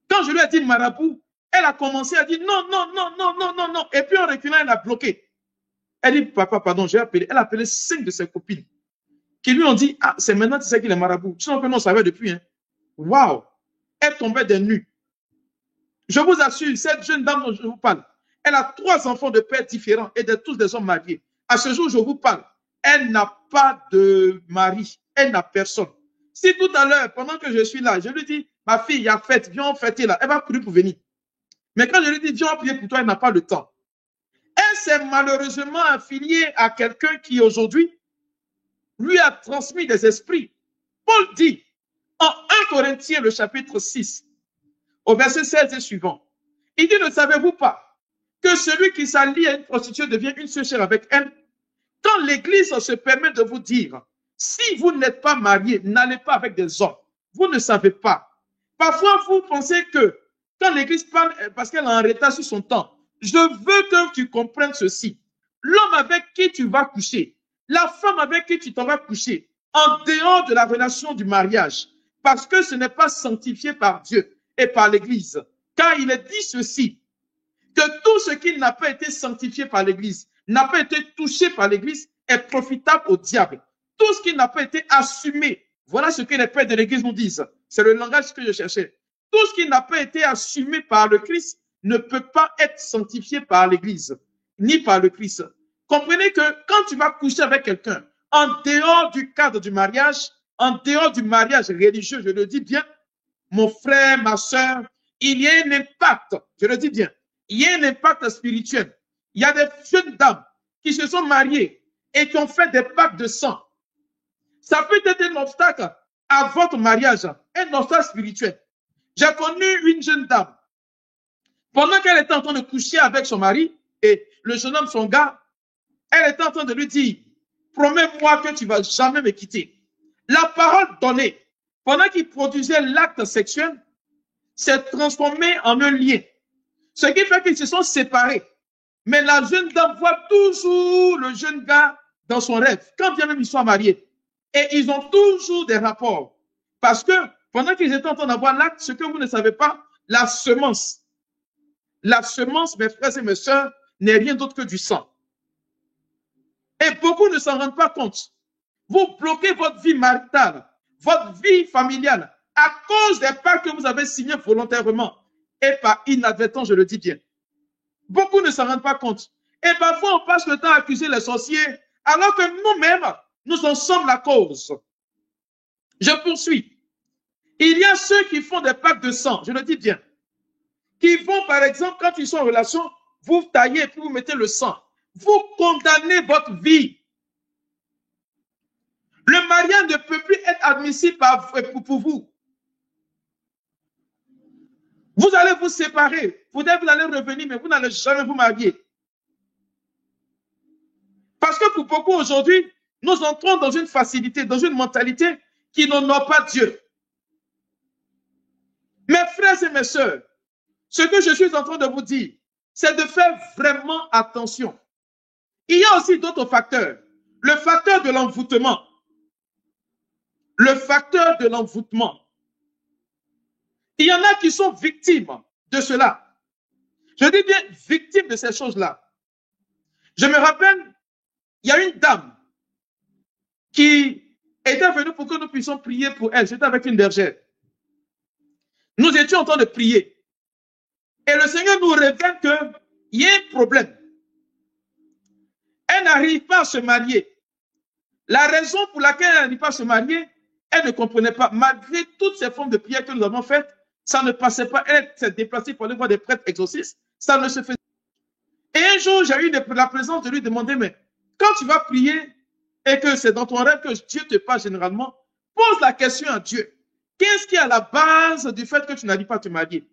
Quand je lui ai dit marabout, elle a commencé à dire, non, non, non, non, non, non, non. Et puis en reculant, elle a bloqué. Elle dit, papa, pardon, j'ai appelé. Elle a appelé 5 de ses copines qui lui ont dit, ah, c'est maintenant tu sais qu'il est marabout. Sinon que non, on savait depuis. Hein. Waouh! Elle tombait des nues. Je vous assure, cette jeune dame dont je vous parle, elle a 3 enfants de pères différents et tous des hommes mariés. À ce jour, je vous parle, elle n'a pas de mari. Elle n'a personne. Si tout à l'heure, pendant que je suis là, je lui dis, ma fille, il y a fête, viens fêter là, elle va courir pour venir. Mais quand je lui dis, viens prier pour toi, elle n'a pas le temps. Elle s'est malheureusement affiliée à quelqu'un qui aujourd'hui lui a transmis des esprits. Paul dit, en 1 Corinthiens, le chapitre 6, au verset 16 et suivant, il dit, ne savez-vous pas que celui qui s'allie à une prostituée devient une seule chair avec elle? Quand l'Église se permet de vous dire, si vous n'êtes pas marié, n'allez pas avec des hommes, vous ne savez pas Parfois, vous pensez que quand l'Église parle, parce qu'elle est en retard sur son temps, je veux que tu comprennes ceci. L'homme avec qui tu vas coucher, la femme avec qui tu t'en vas coucher, en dehors de la relation du mariage, parce que ce n'est pas sanctifié par Dieu et par l'Église. Car il est dit ceci, que tout ce qui n'a pas été sanctifié par l'Église, n'a pas été touché par l'Église, est profitable au diable. Tout ce qui n'a pas été assumé, voilà ce que les pères de l'Église nous disent. C'est le langage que je cherchais. Tout ce qui n'a pas été assumé par le Christ ne peut pas être sanctifié par l'Église, ni par le Christ. Comprenez que quand tu vas coucher avec quelqu'un, en dehors du cadre du mariage, en dehors du mariage religieux, je le dis bien, mon frère, ma soeur, il y a un impact, je le dis bien, il y a un impact spirituel. Il y a des jeunes dames qui se sont mariées et qui ont fait des pactes de sang. Ça peut être un obstacle à votre mariage, un obstacle spirituel. J'ai connu une jeune dame, pendant qu'elle était en train de coucher avec son mari, et le jeune homme, son gars, elle était en train de lui dire, promets-moi que tu ne vas jamais me quitter. La parole donnée, pendant qu'il produisait l'acte sexuel, s'est transformée en un lien. Ce qui fait qu'ils se sont séparés. Mais la jeune dame voit toujours le jeune gars dans son rêve, quand bien même ils sont mariés. Et ils ont toujours des rapports. Parce que pendant qu'ils étaient en train d'avoir l'acte, ce que vous ne savez pas, la semence, mes frères et mes sœurs, n'est rien d'autre que du sang. Et beaucoup ne s'en rendent pas compte. Vous bloquez votre vie maritale, votre vie familiale, à cause des pactes que vous avez signés volontairement et par inadvertance, je le dis bien. Beaucoup ne s'en rendent pas compte. Et parfois, on passe le temps à accuser les sorciers, alors que nous-mêmes, nous en sommes la cause. Je poursuis. Il y a ceux qui font des pactes de sang, je le dis bien, qui vont, par exemple, quand ils sont en relation, vous taillez et puis vous mettez le sang. Vous condamnez votre vie. Le mariage ne peut plus être admissible pour vous. Vous allez vous séparer. Peut-être vous allez revenir, mais vous n'allez jamais vous marier. Parce que pour beaucoup aujourd'hui, nous entrons dans une facilité, dans une mentalité qui n'honore pas Dieu. Mes frères et mes sœurs, ce que je suis en train de vous dire, c'est de faire vraiment attention. Il y a aussi d'autres facteurs. Le facteur de l'envoûtement. Le facteur de l'envoûtement. Il y en a qui sont victimes de cela. Je dis bien victimes de ces choses-là. Je me rappelle, il y a une dame qui était venue pour que nous puissions prier pour elle. J'étais avec une bergère. Nous étions en train de prier. Et le Seigneur nous révèle qu'il y a un problème. Elle n'arrive pas à se marier. La raison pour laquelle elle n'arrive pas à se marier, elle ne comprenait pas. Malgré toutes ces formes de prière que nous avons faites, ça ne passait pas. Elle s'est déplacée pour aller voir des prêtres exorcistes. Ça ne se faisait pas. Et un jour, j'ai eu la présence de lui demander, mais quand tu vas prier et que c'est dans ton rêve que Dieu te parle généralement, pose la question à Dieu. Qu'est-ce qui est à la base du fait que tu n'arrives pas à te marier?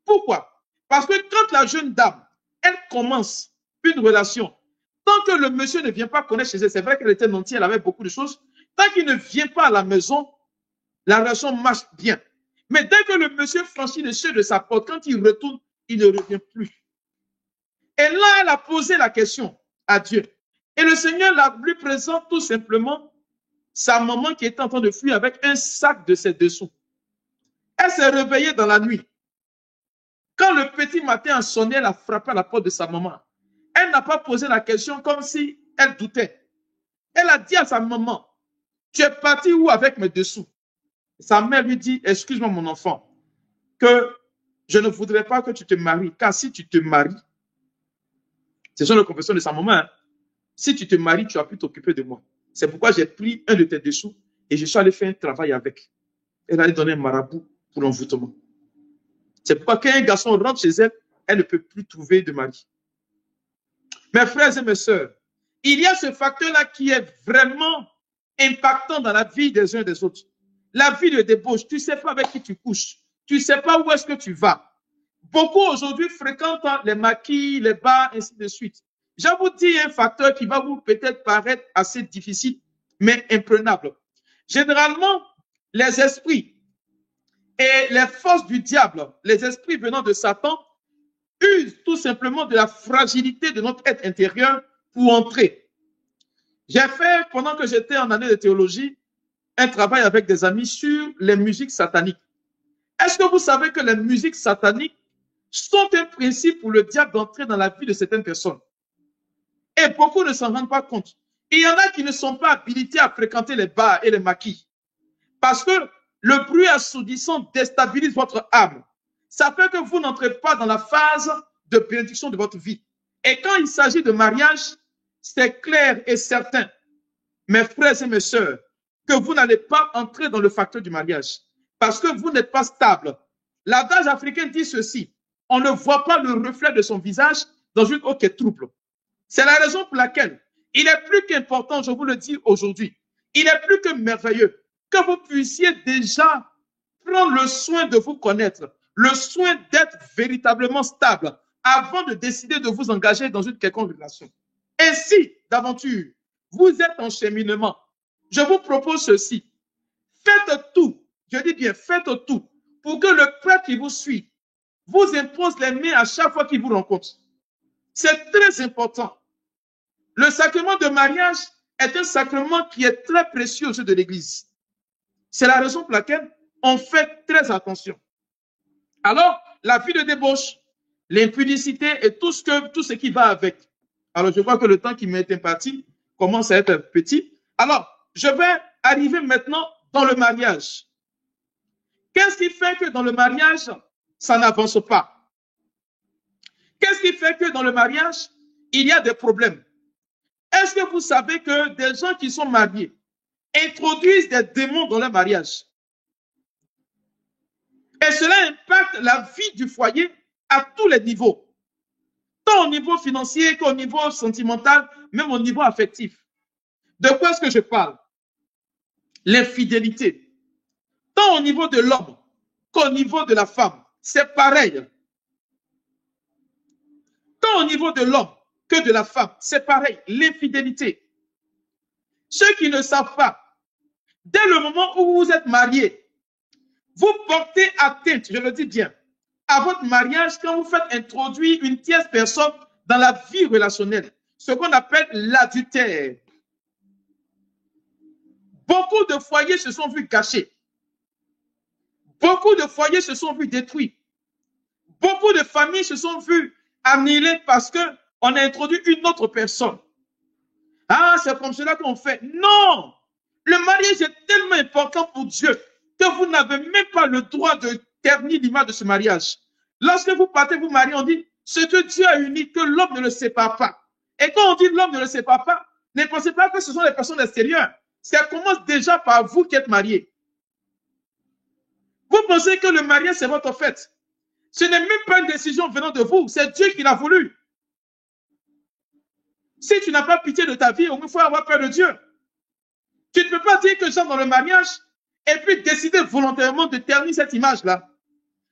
Pourquoi? Parce que quand la jeune dame, elle commence une relation, tant que le monsieur ne vient pas connaître chez elle, c'est vrai qu'elle était nantie, elle avait beaucoup de choses, tant qu'il ne vient pas à la maison, la relation marche bien. Mais dès que le monsieur franchit le seuil de sa porte, quand il retourne, il ne revient plus. Et là, elle a posé la question à Dieu. Et le Seigneur lui présente tout simplement sa maman qui était en train de fuir avec un sac de ses dessous. Elle s'est réveillée dans la nuit. Quand le petit matin a sonné, elle a frappé à la porte de sa maman. Elle n'a pas posé la question comme si elle doutait. Elle a dit à sa maman, tu es parti où avec mes dessous? Sa mère lui dit, excuse-moi mon enfant, que je ne voudrais pas que tu te maries, car si tu te maries, ce sont les confessions de sa maman, hein. Si tu te maries, tu as pu t'occuper de moi. C'est pourquoi j'ai pris un de tes dessous et je suis allé faire un travail avec. Elle allait donner un marabout pour l'envoûtement. C'est pourquoi quand un garçon rentre chez elle, elle ne peut plus trouver de mari. Mes frères et mes sœurs, il y a ce facteur-là qui est vraiment impactant dans la vie des uns et des autres. La vie de débauche, tu ne sais pas avec qui tu couches. Tu ne sais pas où est-ce que tu vas. Beaucoup aujourd'hui fréquentent les maquis, les bars, ainsi de suite. Je vous dis un facteur qui va vous peut-être paraître assez difficile, mais imprenable. Généralement, les esprits, Et les forces du diable, les esprits venant de Satan, usent tout simplement de la fragilité de notre être intérieur pour entrer. J'ai fait, pendant que j'étais en année de théologie, un travail avec des amis sur les musiques sataniques. Est-ce que vous savez que les musiques sataniques sont un principe pour le diable d'entrer dans la vie de certaines personnes? Et beaucoup ne s'en rendent pas compte. Il y en a qui ne sont pas habilités à fréquenter les bars et les maquis. Parce que le bruit assourdissant déstabilise votre âme. Ça fait que vous n'entrez pas dans la phase de bénédiction de votre vie. Et quand il s'agit de mariage, c'est clair et certain, mes frères et mes sœurs, que vous n'allez pas entrer dans le facteur du mariage. Parce que vous n'êtes pas stable. L'adage africain dit ceci: on ne voit pas le reflet de son visage dans une eau qui est trouble. C'est la raison pour laquelle il est plus qu'important, je vous le dis aujourd'hui, il est plus que merveilleux que vous puissiez déjà prendre le soin de vous connaître, le soin d'être véritablement stable avant de décider de vous engager dans une quelconque relation. Et si, d'aventure, vous êtes en cheminement, je vous propose ceci: faites tout, je dis bien faites tout, pour que le prêtre qui vous suit vous impose les mains à chaque fois qu'il vous rencontre. C'est très important. Le sacrement de mariage est un sacrement qui est très précieux aux yeux de l'Église. C'est la raison pour laquelle on fait très attention. Alors, la vie de débauche, l'impudicité et tout ce qui va avec. Alors, je vois que le temps qui m'est imparti commence à être petit. Alors, je vais arriver maintenant dans le mariage. Qu'est-ce qui fait que dans le mariage, ça n'avance pas? Qu'est-ce qui fait que dans le mariage, il y a des problèmes? Est-ce que vous savez que des gens qui sont mariés introduisent des démons dans leur mariage? Et cela impacte la vie du foyer à tous les niveaux. Tant au niveau financier qu'au niveau sentimental, même au niveau affectif. De quoi est-ce que je parle? L'infidélité. Tant au niveau de l'homme qu'au niveau de la femme. C'est pareil. Tant au niveau de l'homme que de la femme, c'est pareil, l'infidélité. Ceux qui ne savent pas, dès le moment où vous êtes mariés, vous portez atteinte, je le dis bien, à votre mariage quand vous faites introduire une tierce personne dans la vie relationnelle, ce qu'on appelle l'adultère. Beaucoup de foyers se sont vus gâchés. Beaucoup de foyers se sont vus détruits. Beaucoup de familles se sont vues annihilées parce qu'on a introduit une autre personne. Ah, c'est comme cela qu'on fait. Non! Le mariage est tellement important pour Dieu que vous n'avez même pas le droit de ternir l'image de ce mariage. Lorsque vous partez vous marier, on dit ce que Dieu a uni, que l'homme ne le sépare pas. Et quand on dit l'homme ne le sépare pas, ne pensez pas que ce sont les personnes extérieures. Ça commence déjà par vous qui êtes mariés. Vous pensez que le mariage, c'est votre fête. Ce n'est même pas une décision venant de vous, c'est Dieu qui l'a voulu. Si tu n'as pas pitié de ta vie, au moins il faut avoir peur de Dieu. Tu ne peux pas dire que j'entre dans le mariage et puis décider volontairement de ternir cette image-là.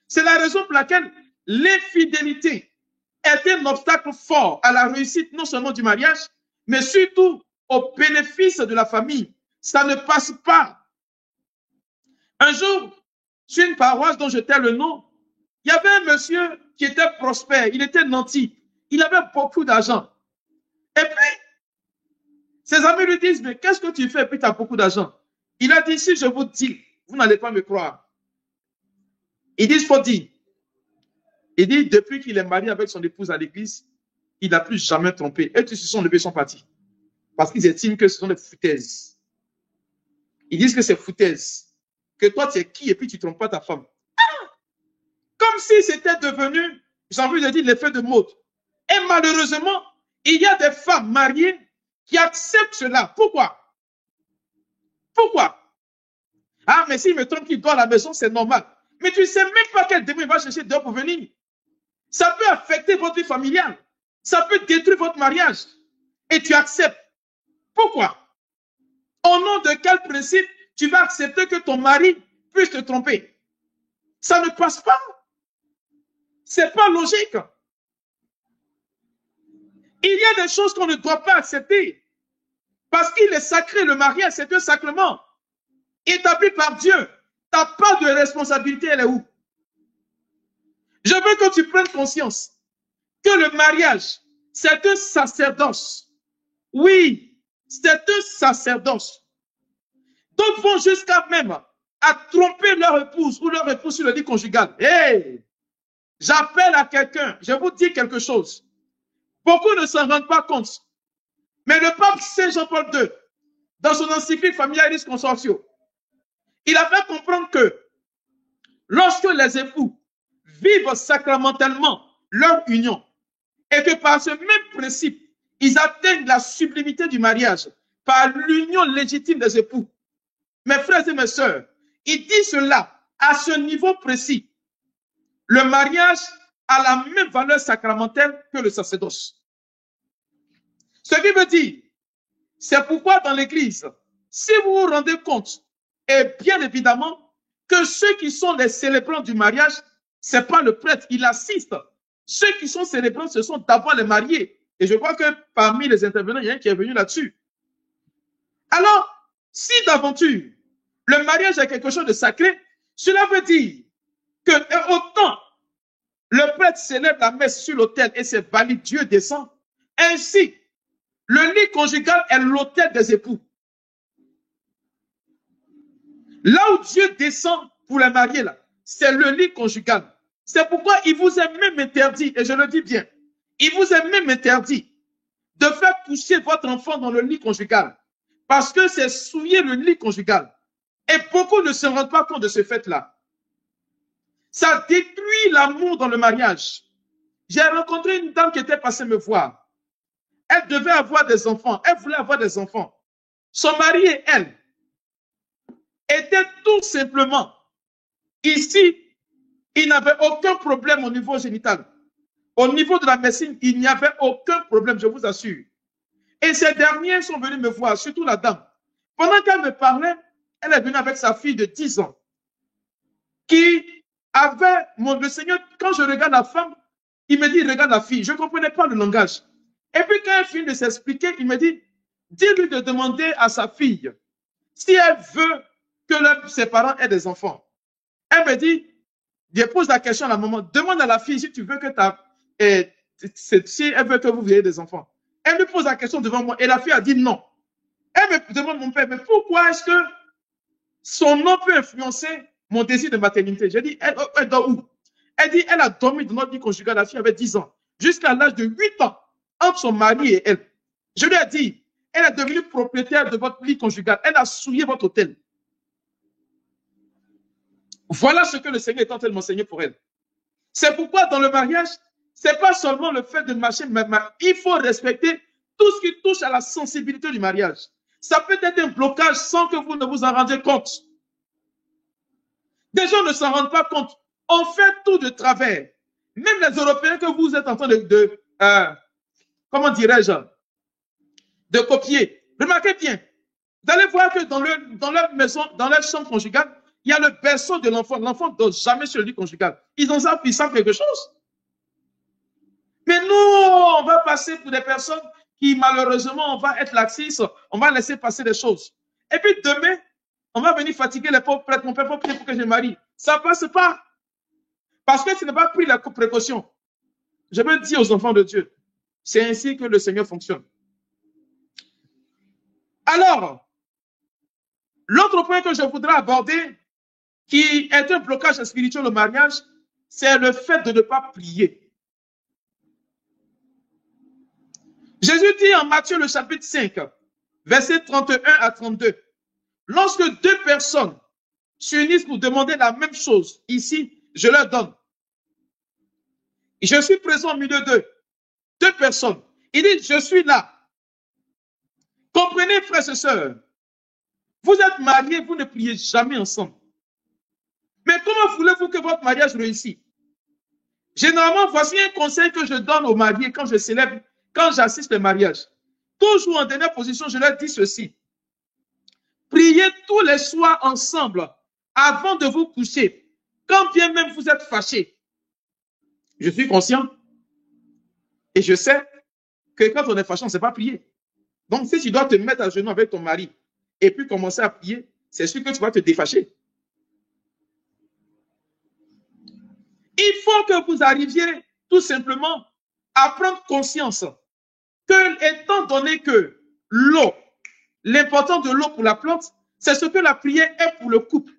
C'est la raison pour laquelle l'infidélité est un obstacle fort à la réussite non seulement du mariage, mais surtout au bénéfice de la famille. Ça ne passe pas. Un jour, sur une paroisse dont je tais le nom, il y avait un monsieur qui était prospère, il était nanti, il avait beaucoup d'argent. Et puis, ses amis lui disent, mais qu'est-ce que tu fais et puis tu as beaucoup d'argent? Il a dit, si je vous dis, vous n'allez pas me croire. Il dit, il faut dire. Il dit, depuis qu'il est marié avec son épouse à l'église, il n'a plus jamais trompé. Et tous se sont levés, sont partis. Parce qu'ils estiment que ce sont des foutaises. Ils disent que c'est foutaise. Que toi, tu es qui et puis tu ne trompes pas ta femme. Ah! Comme si c'était devenu, j'ai envie de dire, l'effet de mode. Et malheureusement, il y a des femmes mariées qui acceptent cela. Pourquoi? Pourquoi? Ah, mais s'il me trompe qu'il dort à la maison, c'est normal. Mais tu ne sais même pas quel démon il va chercher dehors pour venir. Ça peut affecter votre vie familiale. Ça peut détruire votre mariage. Et tu acceptes. Pourquoi? Au nom de quel principe tu vas accepter que ton mari puisse te tromper? Ça ne passe pas. C'est pas logique. Il y a des choses qu'on ne doit pas accepter. Parce qu'il est sacré, le mariage, c'est un sacrement établi par Dieu. Ta part de responsabilité, elle est où? Je veux que tu prennes conscience que le mariage, c'est un sacerdoce. Oui, c'est un sacerdoce. D'autres vont jusqu'à même à tromper leur épouse ou leur épouse sur le lit conjugal. Hey, j'appelle à quelqu'un, je vous dis quelque chose. Beaucoup ne s'en rendent pas compte. Mais le pape Saint Jean-Paul II, dans son encyclique Familiaris Consortio, il a fait comprendre que lorsque les époux vivent sacramentellement leur union et que par ce même principe, ils atteignent la sublimité du mariage par l'union légitime des époux. Mes frères et mes sœurs, il dit cela à ce niveau précis. Le mariage a la même valeur sacramentelle que le sacerdoce. Ce qui veut dire, c'est pourquoi dans l'Église, si vous vous rendez compte, et bien évidemment, que ceux qui sont les célébrants du mariage, ce n'est pas le prêtre, il assiste. Ceux qui sont célébrants, ce sont d'abord les mariés. Et je crois que parmi les intervenants, il y a un qui est venu là-dessus. Alors, si d'aventure, le mariage est quelque chose de sacré, cela veut dire que autant le prêtre célèbre la messe sur l'autel et c'est valide, Dieu descend, ainsi, le lit conjugal est l'autel des époux. Là où Dieu descend pour les mariés, là, c'est le lit conjugal. C'est pourquoi il vous est même interdit, et je le dis bien, il vous est même interdit de faire coucher votre enfant dans le lit conjugal. Parce que c'est souiller le lit conjugal. Et beaucoup ne se rendent pas compte de ce fait-là. Ça détruit l'amour dans le mariage. J'ai rencontré une dame qui était passée me voir. Elle devait avoir des enfants. Elle voulait avoir des enfants. Son mari et elle étaient tout simplement ici. Il n'avait aucun problème au niveau génital. Au niveau de la médecine, il n'y avait aucun problème, je vous assure. Et ces derniers sont venus me voir, surtout la dame. Pendant qu'elle me parlait, elle est venue avec sa fille de 10 ans qui avait, le Seigneur, quand je regarde la femme, il me dit, regarde la fille. Je ne comprenais pas le langage. Et puis quand elle finit de s'expliquer, il me dit, dis-lui de demander à sa fille si elle veut que ses parents aient des enfants. Elle me dit, je pose la question à la maman, demande à la fille si tu veux que si elle veut que vous ayez des enfants. Elle me pose la question devant moi et la fille a dit non. Elle me demande mon père, mais pourquoi est-ce que son nom peut influencer mon désir de maternité? J'ai dit, elle dort où? Elle dit, elle a dormi dans notre lit conjugal, la fille avait 10 ans, jusqu'à l'âge de 8 ans, entre son mari et elle. Je lui ai dit, elle est devenue propriétaire de votre lit conjugal, elle a souillé votre hôtel. Voilà ce que le Seigneur est en train de m'enseigner pour elle. C'est pourquoi dans le mariage, ce n'est pas seulement le fait de marcher, mais il faut respecter tout ce qui touche à la sensibilité du mariage. Ça peut être un blocage sans que vous ne vous en rendiez compte. Des gens ne s'en rendent pas compte. On fait tout de travers. Même les Européens que vous êtes en train comment dirais-je, de copier. Remarquez bien, vous allez voir que dans leur maison, dans leur chambre conjugale, il y a le berceau de l'enfant. L'enfant ne dort jamais sur le lit conjugal. Ils ont ça, puis ils savent quelque chose. Mais nous, on va passer pour des personnes qui, malheureusement, on va être laxistes, on va laisser passer des choses. Et puis demain, on va venir fatiguer les pauvres prêtres. Mon père, faut prier pour que je me marie. Ça ne passe pas. Parce que tu n'as pas pris la précaution. Je veux dire aux enfants de Dieu, c'est ainsi que le Seigneur fonctionne. Alors, l'autre point que je voudrais aborder, qui est un blocage spirituel au mariage, c'est le fait de ne pas prier. Jésus dit en Matthieu le chapitre 5, versets 31 à 32, lorsque deux personnes s'unissent pour demander la même chose, ici, je leur donne. Et je suis présent au milieu d'eux. Deux personnes. Il dit, je suis là. Comprenez, frères et sœurs, vous êtes mariés, vous ne priez jamais ensemble. Mais comment voulez-vous que votre mariage réussisse? Généralement, voici un conseil que je donne aux mariés quand je célèbre, quand j'assiste le mariage. Toujours en dernière position, je leur dis ceci. Priez tous les soirs ensemble avant de vous coucher, quand bien même vous êtes fâchés. Je suis conscient et je sais que quand on est fâché, on ne sait pas prier. Donc, si tu dois te mettre à genoux avec ton mari et puis commencer à prier, c'est sûr que tu vas te défâcher. Il faut que vous arriviez tout simplement à prendre conscience que, étant donné que l'eau, l'importance de l'eau pour la plante, c'est ce que la prière est pour le couple.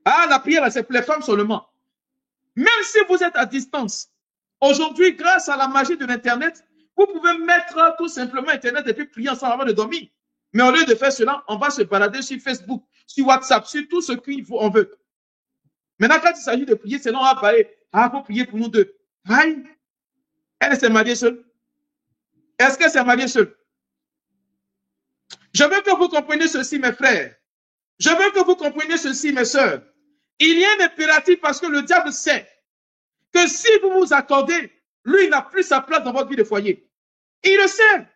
Ah, la prière, c'est pour les femmes seulement. Même si vous êtes à distance, aujourd'hui, grâce à la magie de l'Internet, vous pouvez mettre tout simplement Internet et puis prier ensemble avant de dormir. Mais au lieu de faire cela, on va se balader sur Facebook, sur WhatsApp, sur tout ce qu'on veut. Maintenant, quand il s'agit de prier, c'est non, on va parler. Ah, il faut prier pour nous deux. Aïe, elle s'est mariée seule. Est-ce qu'elle s'est mariée seule? Je veux que vous compreniez ceci, mes frères. Je veux que vous compreniez ceci, mes sœurs. Il y a un impératif parce que le diable sait que si vous vous accordez, lui, il n'a plus sa place dans votre vie de foyer. Il le sait.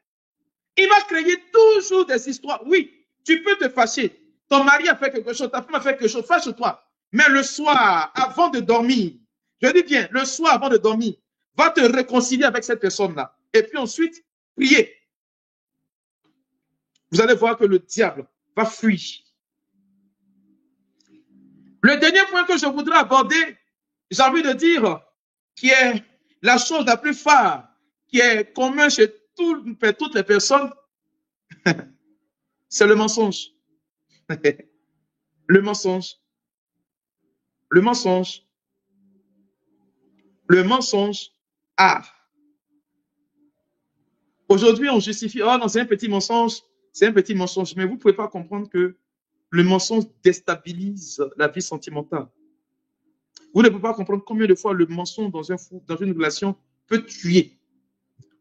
Il va créer toujours des histoires. Oui, tu peux te fâcher. Ton mari a fait quelque chose, ta femme a fait quelque chose, fâche-toi. Mais le soir, avant de dormir, je dis bien, le soir avant de dormir, va te réconcilier avec cette personne-là. Et puis ensuite, prier. Vous allez voir que le diable va fuir. Le dernier point que je voudrais aborder, j'ai envie de dire, qui est la chose la plus phare, qui est commun chez toutes les personnes, c'est le mensonge. Le mensonge. Le mensonge. Le mensonge. Ah. Aujourd'hui, on justifie, oh non, c'est un petit mensonge, c'est un petit mensonge. Mais vous ne pouvez pas comprendre que le mensonge déstabilise la vie sentimentale. Vous ne pouvez pas comprendre combien de fois le mensonge dans une relation peut tuer.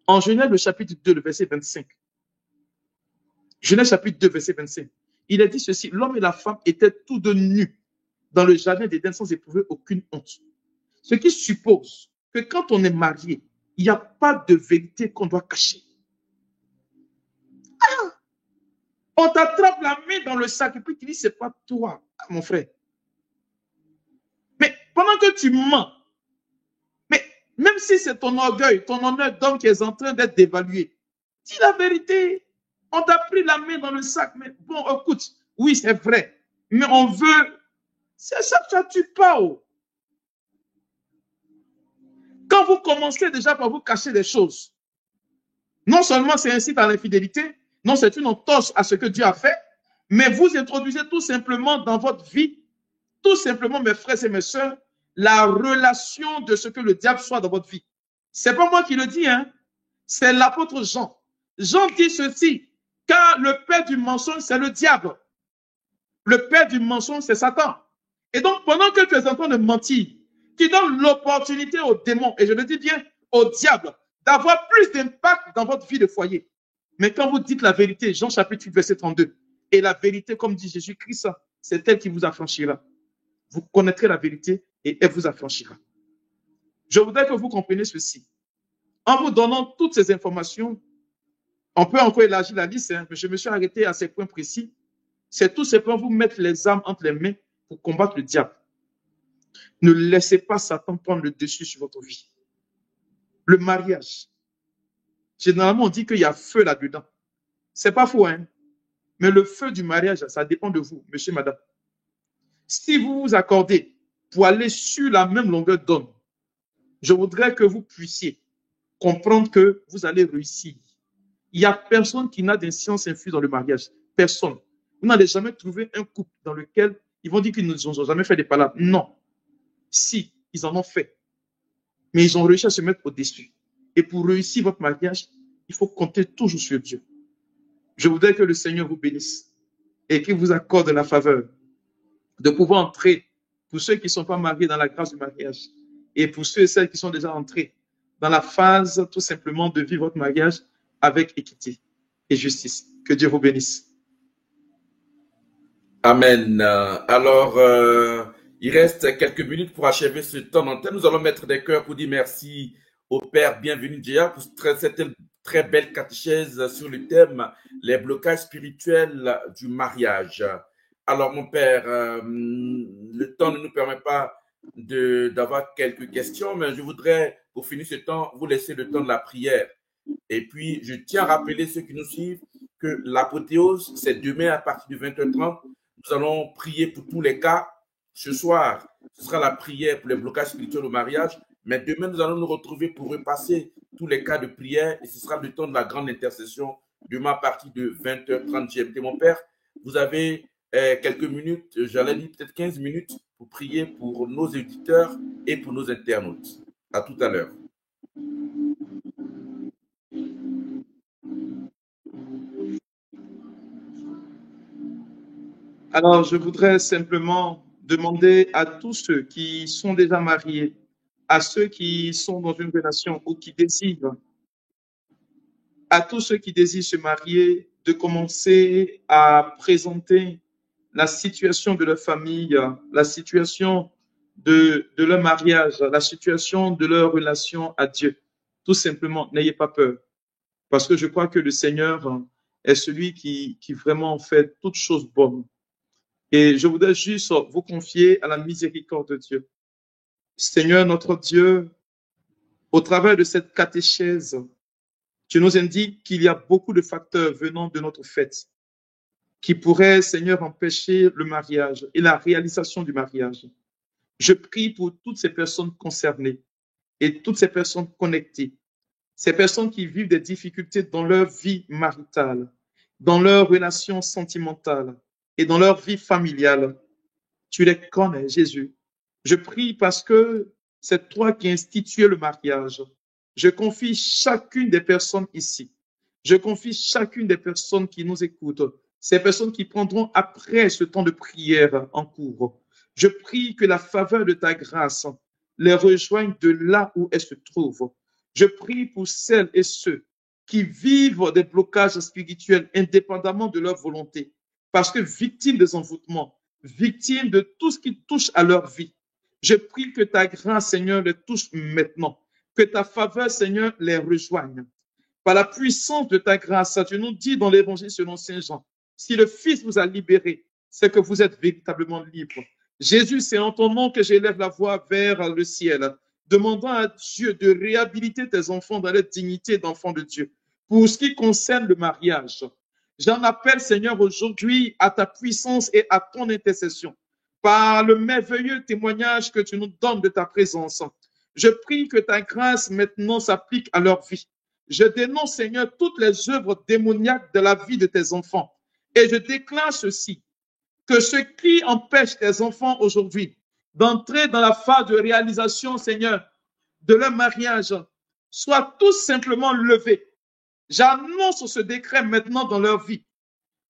En Genèse, le chapitre 2, le verset 25. Genèse, chapitre 2, verset 25. Il a dit ceci, l'homme et la femme étaient tous deux nus dans le jardin d'Éden sans éprouver aucune honte. Ce qui suppose que quand on est marié, il n'y a pas de vérité qu'on doit cacher. Ah, on t'attrape la main dans le sac et puis tu dis, c'est pas toi, mon frère. Mais pendant que tu mens, mais même si c'est ton orgueil, ton honneur d'homme qui est en train d'être dévalué, dis la vérité. On t'a pris la main dans le sac, mais bon, écoute, oui, c'est vrai, mais on veut, c'est ça que ça tue pas. Oh. Quand vous commencez déjà par vous cacher des choses, non seulement c'est incite à l'infidélité, non, c'est une entorse à ce que Dieu a fait, mais vous introduisez tout simplement dans votre vie, tout simplement, mes frères et mes sœurs, la relation de ce que le diable soit dans votre vie. C'est pas moi qui le dis, hein, c'est l'apôtre Jean. Jean dit ceci, car le père du mensonge, c'est le diable. Le père du mensonge, c'est Satan. Et donc, pendant que tu es en train de mentir, tu donnes l'opportunité au démon, et je le dis bien, au diable, d'avoir plus d'impact dans votre vie de foyer. Mais quand vous dites la vérité, Jean chapitre 8, verset 32, et la vérité, comme dit Jésus-Christ, c'est elle qui vous affranchira. Vous connaîtrez la vérité et elle vous affranchira. Je voudrais que vous compreniez ceci. En vous donnant toutes ces informations, on peut encore élargir la liste, hein, mais je me suis arrêté à ces points précis. C'est tout simplement vous mettre les armes entre les mains pour combattre le diable. Ne laissez pas Satan prendre le dessus sur votre vie. Le mariage. Généralement, on dit qu'il y a feu là-dedans. C'est pas faux, hein? Mais le feu du mariage, ça dépend de vous, monsieur, madame. Si vous vous accordez pour aller sur la même longueur d'onde, je voudrais que vous puissiez comprendre que vous allez réussir. Il n'y a personne qui n'a d'incidence infuse dans le mariage. Personne. Vous n'allez jamais trouver un couple dans lequel ils vont dire qu'ils n'ont jamais fait des palabres. Non. Si, ils en ont fait. Mais ils ont réussi à se mettre au-dessus. Et pour réussir votre mariage, il faut compter toujours sur Dieu. Je voudrais que le Seigneur vous bénisse et qu'il vous accorde la faveur de pouvoir entrer, pour ceux qui ne sont pas mariés, dans la grâce du mariage, et pour ceux et celles qui sont déjà entrés dans la phase tout simplement de vivre votre mariage avec équité et justice. Que Dieu vous bénisse. Amen. Alors, il reste quelques minutes pour achever ce temps d'antenne. Nous allons mettre des cœurs pour dire merci au Père bienvenu Dia pour cette très belle catéchèse sur le thème les blocages spirituels du mariage. Alors, mon Père, le temps ne nous permet pas d'avoir quelques questions, mais je voudrais, pour finir ce temps, vous laisser le temps de la prière. Et puis, je tiens à rappeler ceux qui nous suivent que l'apothéose, c'est demain à partir de 20h30. Nous allons prier pour tous les cas Ce soir, ce sera la prière pour les blocages spirituels au mariage. Mais demain, nous allons nous retrouver pour repasser tous les cas de prière. Et ce sera le temps de la grande intercession demain à partir de 20h30 GMT. Mon père, vous avez quelques minutes, j'allais dire peut-être 15 minutes pour prier pour nos éditeurs et pour nos internautes. À tout à l'heure. Alors, je voudrais simplement demander à tous ceux qui sont déjà mariés, à ceux qui sont dans une relation ou qui désirent, à tous ceux qui désirent se marier, de commencer à présenter la situation de leur famille, la situation de leur mariage, la situation de leur relation à Dieu. Tout simplement, n'ayez pas peur. Parce que je crois que le Seigneur est celui qui vraiment fait toutes choses bonnes. Et je voudrais juste vous confier à la miséricorde de Dieu. Seigneur notre Dieu, au travers de cette catéchèse, tu nous indiques qu'il y a beaucoup de facteurs venant de notre fête qui pourraient, Seigneur, empêcher le mariage et la réalisation du mariage. Je prie pour toutes ces personnes concernées et toutes ces personnes connectées, ces personnes qui vivent des difficultés dans leur vie maritale, dans leur relation sentimentale et dans leur vie familiale. Tu les connais, Jésus. Je prie parce que c'est toi qui institues le mariage. Je confie chacune des personnes ici. Je confie chacune des personnes qui nous écoutent, ces personnes qui prendront après ce temps de prière en cours. Je prie que la faveur de ta grâce les rejoigne de là où elles se trouvent. Je prie pour celles et ceux qui vivent des blocages spirituels indépendamment de leur volonté, parce que victimes des envoûtements, victimes de tout ce qui touche à leur vie. Je prie que ta grâce, Seigneur, les touche maintenant, que ta faveur, Seigneur, les rejoigne. Par la puissance de ta grâce, tu nous dis dans l'évangile selon Saint Jean, si le Fils vous a libéré, c'est que vous êtes véritablement libre. Jésus, c'est en ton nom que j'élève la voix vers le ciel, demandant à Dieu de réhabiliter tes enfants dans la dignité d'enfants de Dieu. Pour ce qui concerne le mariage, j'en appelle, Seigneur, aujourd'hui à ta puissance et à ton intercession. Par le merveilleux témoignage que tu nous donnes de ta présence, je prie que ta grâce maintenant s'applique à leur vie. Je dénonce, Seigneur, toutes les œuvres démoniaques de la vie de tes enfants. Et je déclare ceci, que ce qui empêche tes enfants aujourd'hui d'entrer dans la phase de réalisation, Seigneur, de leur mariage, soit tout simplement levé. J'annonce ce décret maintenant dans leur vie.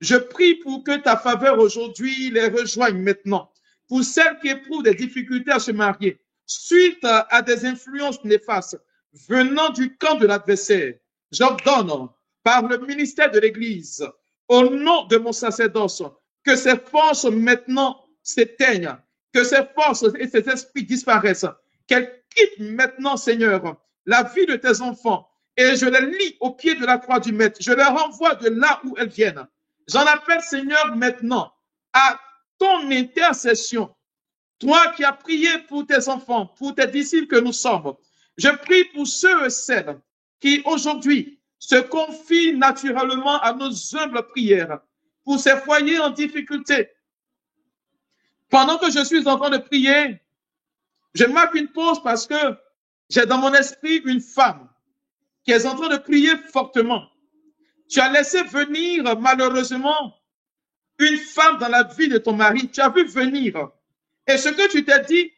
Je prie pour que ta faveur aujourd'hui les rejoigne maintenant. Pour celles qui éprouvent des difficultés à se marier, suite à des influences néfastes venant du camp de l'adversaire, j'ordonne par le ministère de l'Église, au nom de mon sacerdoce, que ces forces maintenant s'éteignent, que ces forces et ces esprits disparaissent, qu'elles quittent maintenant, Seigneur, la vie de tes enfants, et je les lie au pied de la croix du Maître. Je les renvoie de là où elles viennent. J'en appelle, Seigneur, maintenant à ton intercession. Toi qui as prié pour tes enfants, pour tes disciples que nous sommes. Je prie pour ceux et celles qui aujourd'hui se confient naturellement à nos humbles prières, pour ces foyers en difficulté. Pendant que je suis en train de prier, je marque une pause parce que j'ai dans mon esprit une femme qui est en train de prier fortement. Tu as laissé venir malheureusement une femme dans la vie de ton mari. Tu as vu venir. Et ce que tu t'es dit,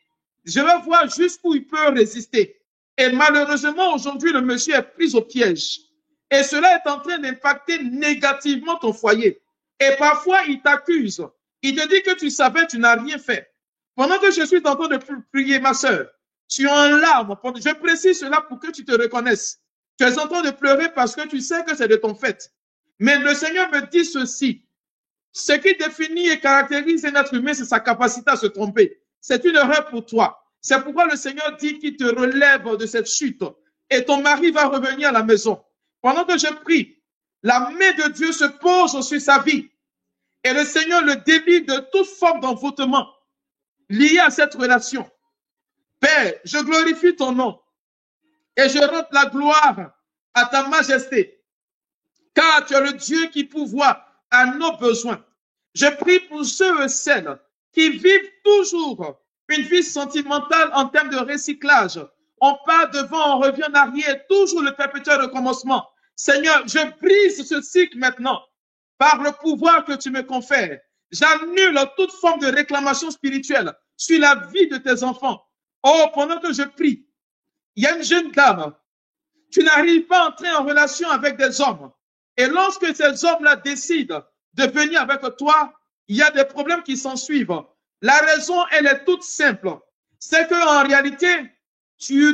je vais voir jusqu'où il peut résister. Et malheureusement, aujourd'hui, le monsieur est pris au piège. Et cela est en train d'impacter négativement ton foyer. Et parfois, il t'accuse. Il te dit que tu savais, tu n'as rien fait. Pendant que je suis en train de prier, ma soeur, tu es en larmes. Je précise cela pour que tu te reconnaisses. Tu es en train de pleurer parce que tu sais que c'est de ton fait. Mais le Seigneur me dit ceci. Ce qui définit et caractérise un être humain, c'est sa capacité à se tromper. C'est une erreur pour toi. C'est pourquoi le Seigneur dit qu'il te relève de cette chute et ton mari va revenir à la maison. Pendant que je prie, la main de Dieu se pose sur sa vie et le Seigneur le délivre de toute forme d'envoûtement lié à cette relation. Père, je glorifie ton nom et je rends la gloire à ta majesté, car tu es le Dieu qui pourvoit à nos besoins. Je prie pour ceux et celles qui vivent toujours une vie sentimentale en termes de recyclage. On part devant, on revient en arrière, toujours le perpétuel recommencement. Seigneur, je brise ce cycle maintenant par le pouvoir que tu me confères. J'annule toute forme de réclamation spirituelle sur la vie de tes enfants. Oh, pendant que je prie, il y a une jeune dame. Tu n'arrives pas à entrer en relation avec des hommes. Et lorsque ces hommes-là décident de venir avec toi, il y a des problèmes qui s'en suivent. La raison, elle est toute simple. C'est qu'en réalité,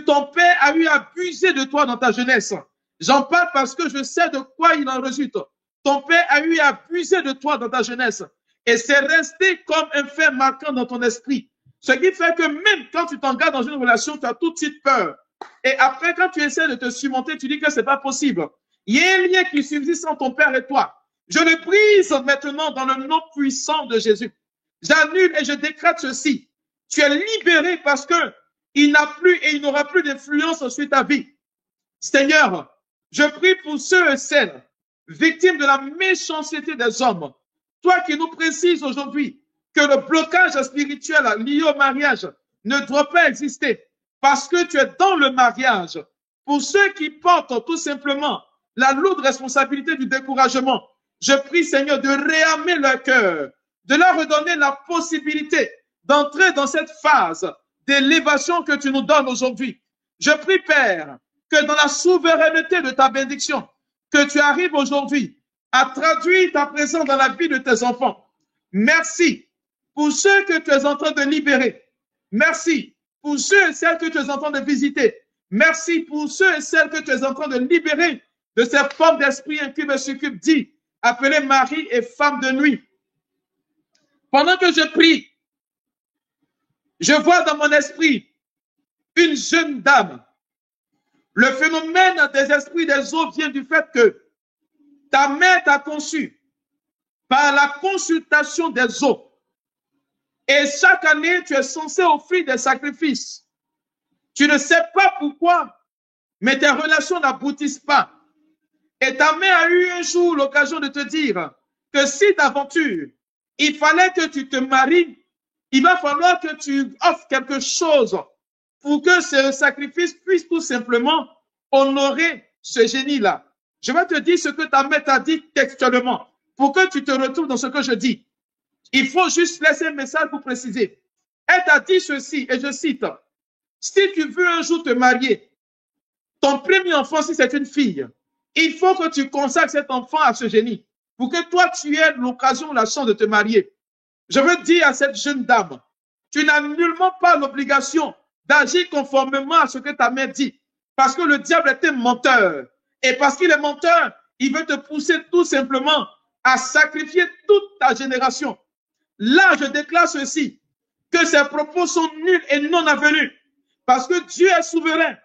ton père a eu abusé de toi dans ta jeunesse. J'en parle parce que je sais de quoi il en résulte. Ton père a eu abusé de toi dans ta jeunesse. Et c'est resté comme un fait marquant dans ton esprit. Ce qui fait que même quand tu t'engages dans une relation, tu as tout de suite peur. Et après, quand tu essaies de te surmonter, tu dis que c'est pas possible. Il y a un lien qui subsiste entre ton père et toi. Je le brise maintenant dans le nom puissant de Jésus. J'annule et je décrète ceci. Tu es libéré parce que il n'a plus et il n'aura plus d'influence sur ta vie. Seigneur, je prie pour ceux et celles victimes de la méchanceté des hommes. Toi qui nous précises aujourd'hui que le blocage spirituel lié au mariage ne doit pas exister parce que tu es dans le mariage. Pour ceux qui portent tout simplement la lourde responsabilité du découragement, je prie, Seigneur, de réarmer leur cœur, de leur redonner la possibilité d'entrer dans cette phase d'élévation que tu nous donnes aujourd'hui. Je prie, Père, que dans la souveraineté de ta bénédiction, que tu arrives aujourd'hui à traduire ta présence dans la vie de tes enfants. Merci pour ceux que tu es en train de libérer. Merci pour ceux et celles que tu es en train de visiter. Merci pour ceux et celles que tu es en train de libérer de ces formes d'esprit incubes et succubes dit, appelées mari et femme de nuit. Pendant que je prie, je vois dans mon esprit une jeune dame. Le phénomène des esprits des eaux vient du fait que ta mère t'a conçu par la consultation des eaux. Et chaque année, tu es censé offrir des sacrifices. Tu ne sais pas pourquoi, mais tes relations n'aboutissent pas. Et ta mère a eu un jour l'occasion de te dire que si d'aventure, il fallait que tu te maries, il va falloir que tu offres quelque chose pour que ce sacrifice puisse tout simplement honorer ce génie-là. Je vais te dire ce que ta mère t'a dit textuellement pour que tu te retrouves dans ce que je dis. Il faut juste laisser un message pour préciser. Elle t'a dit ceci, et je cite, « Si tu veux un jour te marier, ton premier enfant, si c'est une fille, il faut que tu consacres cet enfant à ce génie pour que toi, tu aies l'occasion, la chance de te marier. » Je veux dire à cette jeune dame, tu n'as nullement pas l'obligation d'agir conformément à ce que ta mère dit. Parce que le diable est un menteur. Et parce qu'il est menteur, il veut te pousser tout simplement à sacrifier toute ta génération. Là, je déclare ceci, que ces propos sont nuls et non avenus. Parce que Dieu est souverain.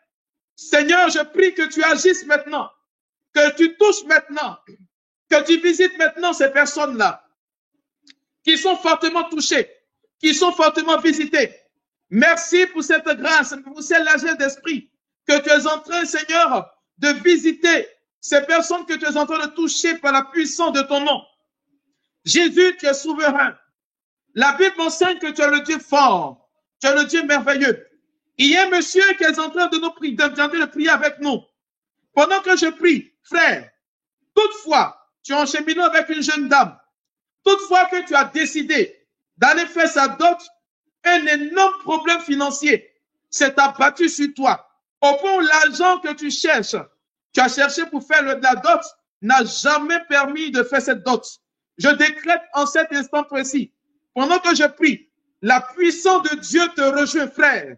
Seigneur, je prie que tu agisses maintenant, que tu touches maintenant, que tu visites maintenant ces personnes-là qui sont fortement touchées, qui sont fortement visitées. Merci pour cette grâce, pour cette largesse d'esprit que tu es en train, Seigneur, de visiter ces personnes que tu es en train de toucher par la puissance de ton nom. Jésus, tu es souverain. La Bible enseigne que tu es le Dieu fort, tu es le Dieu merveilleux. Il y a un monsieur qui est en train de nous prier, de prier avec nous. Pendant que je prie, frère, toutefois, tu es en cheminant avec une jeune dame. Toutefois que tu as décidé d'aller faire sa dot, un énorme problème financier s'est abattu sur toi. Au point où l'argent que tu cherches, tu as cherché pour faire la dot, n'a jamais permis de faire cette dot. Je décrète en cet instant précis, pendant que je prie, la puissance de Dieu te rejoint, frère.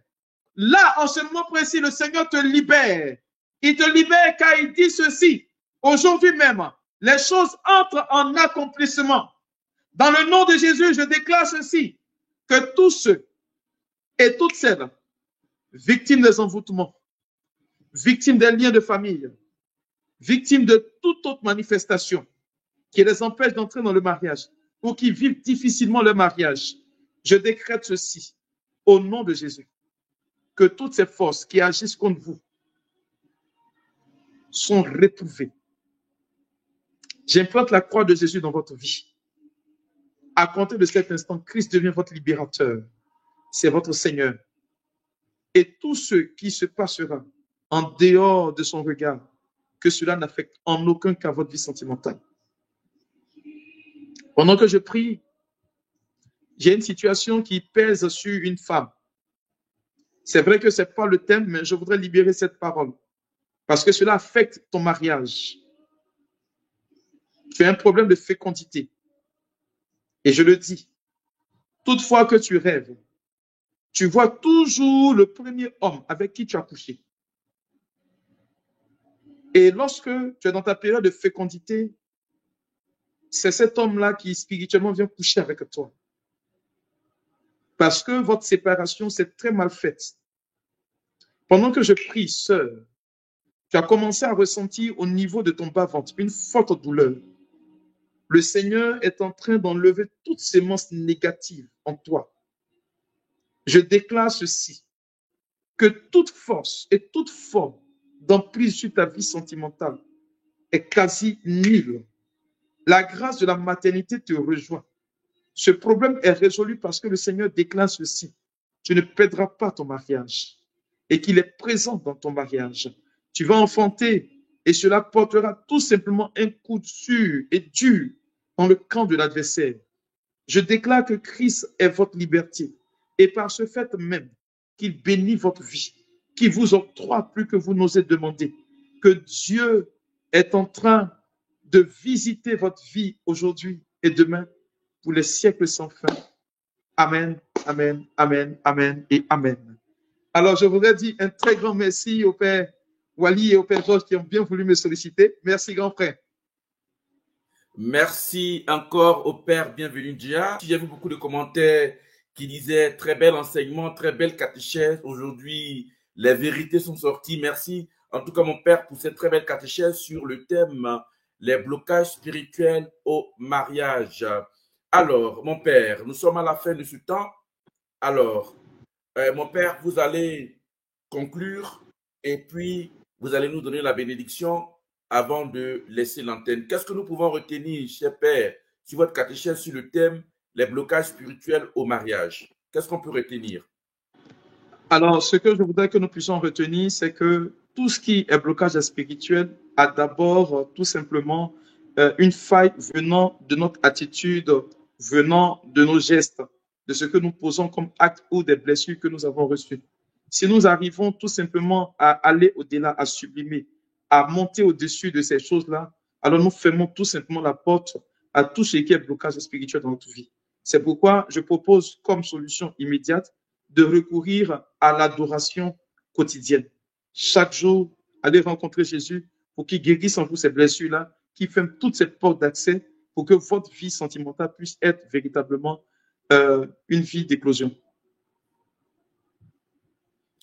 Là, en ce moment précis, le Seigneur te libère. Il te libère car il dit ceci. Aujourd'hui même, les choses entrent en accomplissement. Dans le nom de Jésus, je déclare ceci, que tous ceux et toutes celles victimes des envoûtements, victimes des liens de famille, victimes de toute autre manifestation qui les empêche d'entrer dans le mariage ou qui vivent difficilement le mariage, je décrète ceci, au nom de Jésus, que toutes ces forces qui agissent contre vous sont réprouvées. J'implante la croix de Jésus dans votre vie. À compter de cet instant, Christ devient votre libérateur. c'est votre Seigneur. Et tout ce qui se passera en dehors de son regard, que cela n'affecte en aucun cas votre vie sentimentale. Pendant que je prie, j'ai une situation qui pèse sur une femme. C'est vrai que ce n'est pas le thème, mais je voudrais libérer cette parole parce que cela affecte ton mariage. Tu as un problème de fécondité. Et je le dis, toutefois que tu rêves, tu vois toujours le premier homme avec qui tu as couché. Et lorsque tu es dans ta période de fécondité, c'est cet homme-là qui spirituellement vient coucher avec toi. Parce que votre séparation s'est très mal faite. Pendant que je prie, sœur, tu as commencé à ressentir au niveau de ton bas-ventre une forte douleur. Le Seigneur est en train d'enlever toutes ces sémences négatives en toi. Je déclare ceci, que toute force et toute forme d'emprise sur ta vie sentimentale est quasi nulle. La grâce de la maternité te rejoint. Ce problème est résolu parce que le Seigneur déclare ceci. Tu ne perdras pas ton mariage et qu'il est présent dans ton mariage. Tu vas enfanter et cela portera tout simplement un coup sûr et dur dans le camp de l'adversaire. Je déclare que Christ est votre liberté et par ce fait même qu'il bénit votre vie, qu'il vous octroie plus que vous n'osez demander, que Dieu est en train de visiter votre vie aujourd'hui et demain pour les siècles sans fin. Amen, amen, amen, amen et amen. Alors, je voudrais dire un très grand merci au Père Wally et au Père Georges qui ont bien voulu me solliciter. Merci, grand frère. Merci encore au Père Bienvenu Dia. J'ai vu beaucoup de commentaires qui disaient très bel enseignement, très belle catéchèse. Aujourd'hui, les vérités sont sorties. Merci en tout cas mon Père pour cette très belle catéchèse sur le thème les blocages spirituels au mariage. Alors, mon Père, nous sommes à la fin de ce temps. Alors, mon Père, vous allez conclure et puis vous allez nous donner la bénédiction avant de laisser l'antenne. Qu'est-ce que nous pouvons retenir, cher Père, sur votre catéchèse sur le thème les blocages spirituels au mariage? Qu'est-ce qu'on peut retenir? Alors, ce que je voudrais que nous puissions retenir, c'est que tout ce qui est blocage spirituel a d'abord tout simplement une faille venant de notre attitude, venant de nos gestes, de ce que nous posons comme acte ou des blessures que nous avons reçues. Si nous arrivons tout simplement à aller au-delà, à sublimer, à monter au-dessus de ces choses-là, alors nous fermons tout simplement la porte à tout ce qui est blocage spirituel dans notre vie. C'est pourquoi je propose comme solution immédiate de recourir à l'adoration quotidienne. Chaque jour, aller rencontrer Jésus pour qu'il guérisse en vous ces blessures-là, qu'il ferme toutes ces portes d'accès pour que votre vie sentimentale puisse être véritablement une vie d'éclosion.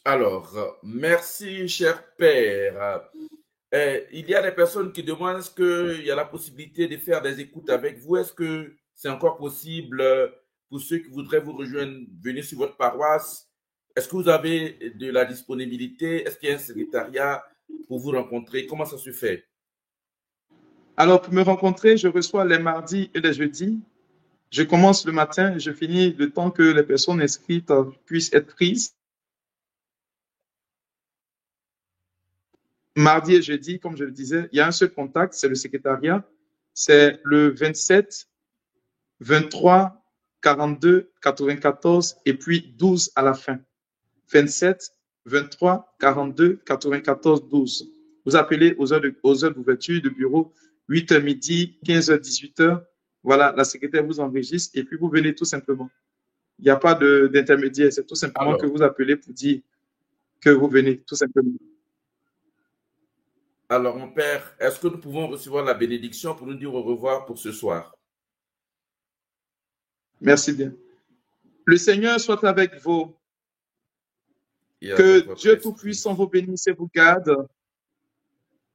Alors, merci, cher Père. Il y a des personnes qui demandent est-ce qu'il y a la possibilité de faire des écoutes avec vous. Est-ce que c'est encore possible pour ceux qui voudraient vous rejoindre, venir sur votre paroisse? Est-ce que vous avez de la disponibilité? Est-ce qu'il y a un secrétariat pour vous rencontrer? Comment ça se fait? Alors, pour me rencontrer, je reçois les mardis et les jeudis. Je commence le matin et je finis le temps que les personnes inscrites puissent être prises. Mardi et jeudi, comme je le disais, il y a un seul contact, c'est le secrétariat. C'est le 27, 23, 42, 94 et puis 12 à la fin. 27, 23, 42, 94, 12. Vous appelez aux heures d'ouverture de bureau, 8h midi, 15h, 18h. Voilà, la secrétaire vous enregistre et puis vous venez tout simplement. Il n'y a pas d'intermédiaire, c'est tout simplement que vous appelez pour dire que vous venez, tout simplement. Alors, mon Père, est-ce que nous pouvons recevoir la bénédiction pour nous dire au revoir pour ce soir? Merci bien. Le Seigneur soit avec vous. Que Dieu Tout-Puissant vous bénisse et vous garde,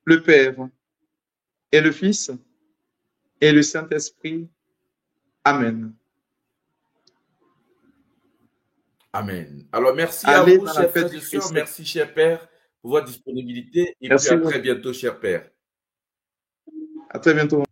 le Père et le Fils et le Saint-Esprit. Amen. Amen. Alors, merci à vous, chers frères et sœurs. Merci, cher Père, pour votre disponibilité. Et puis à très bientôt, cher Père. À très bientôt.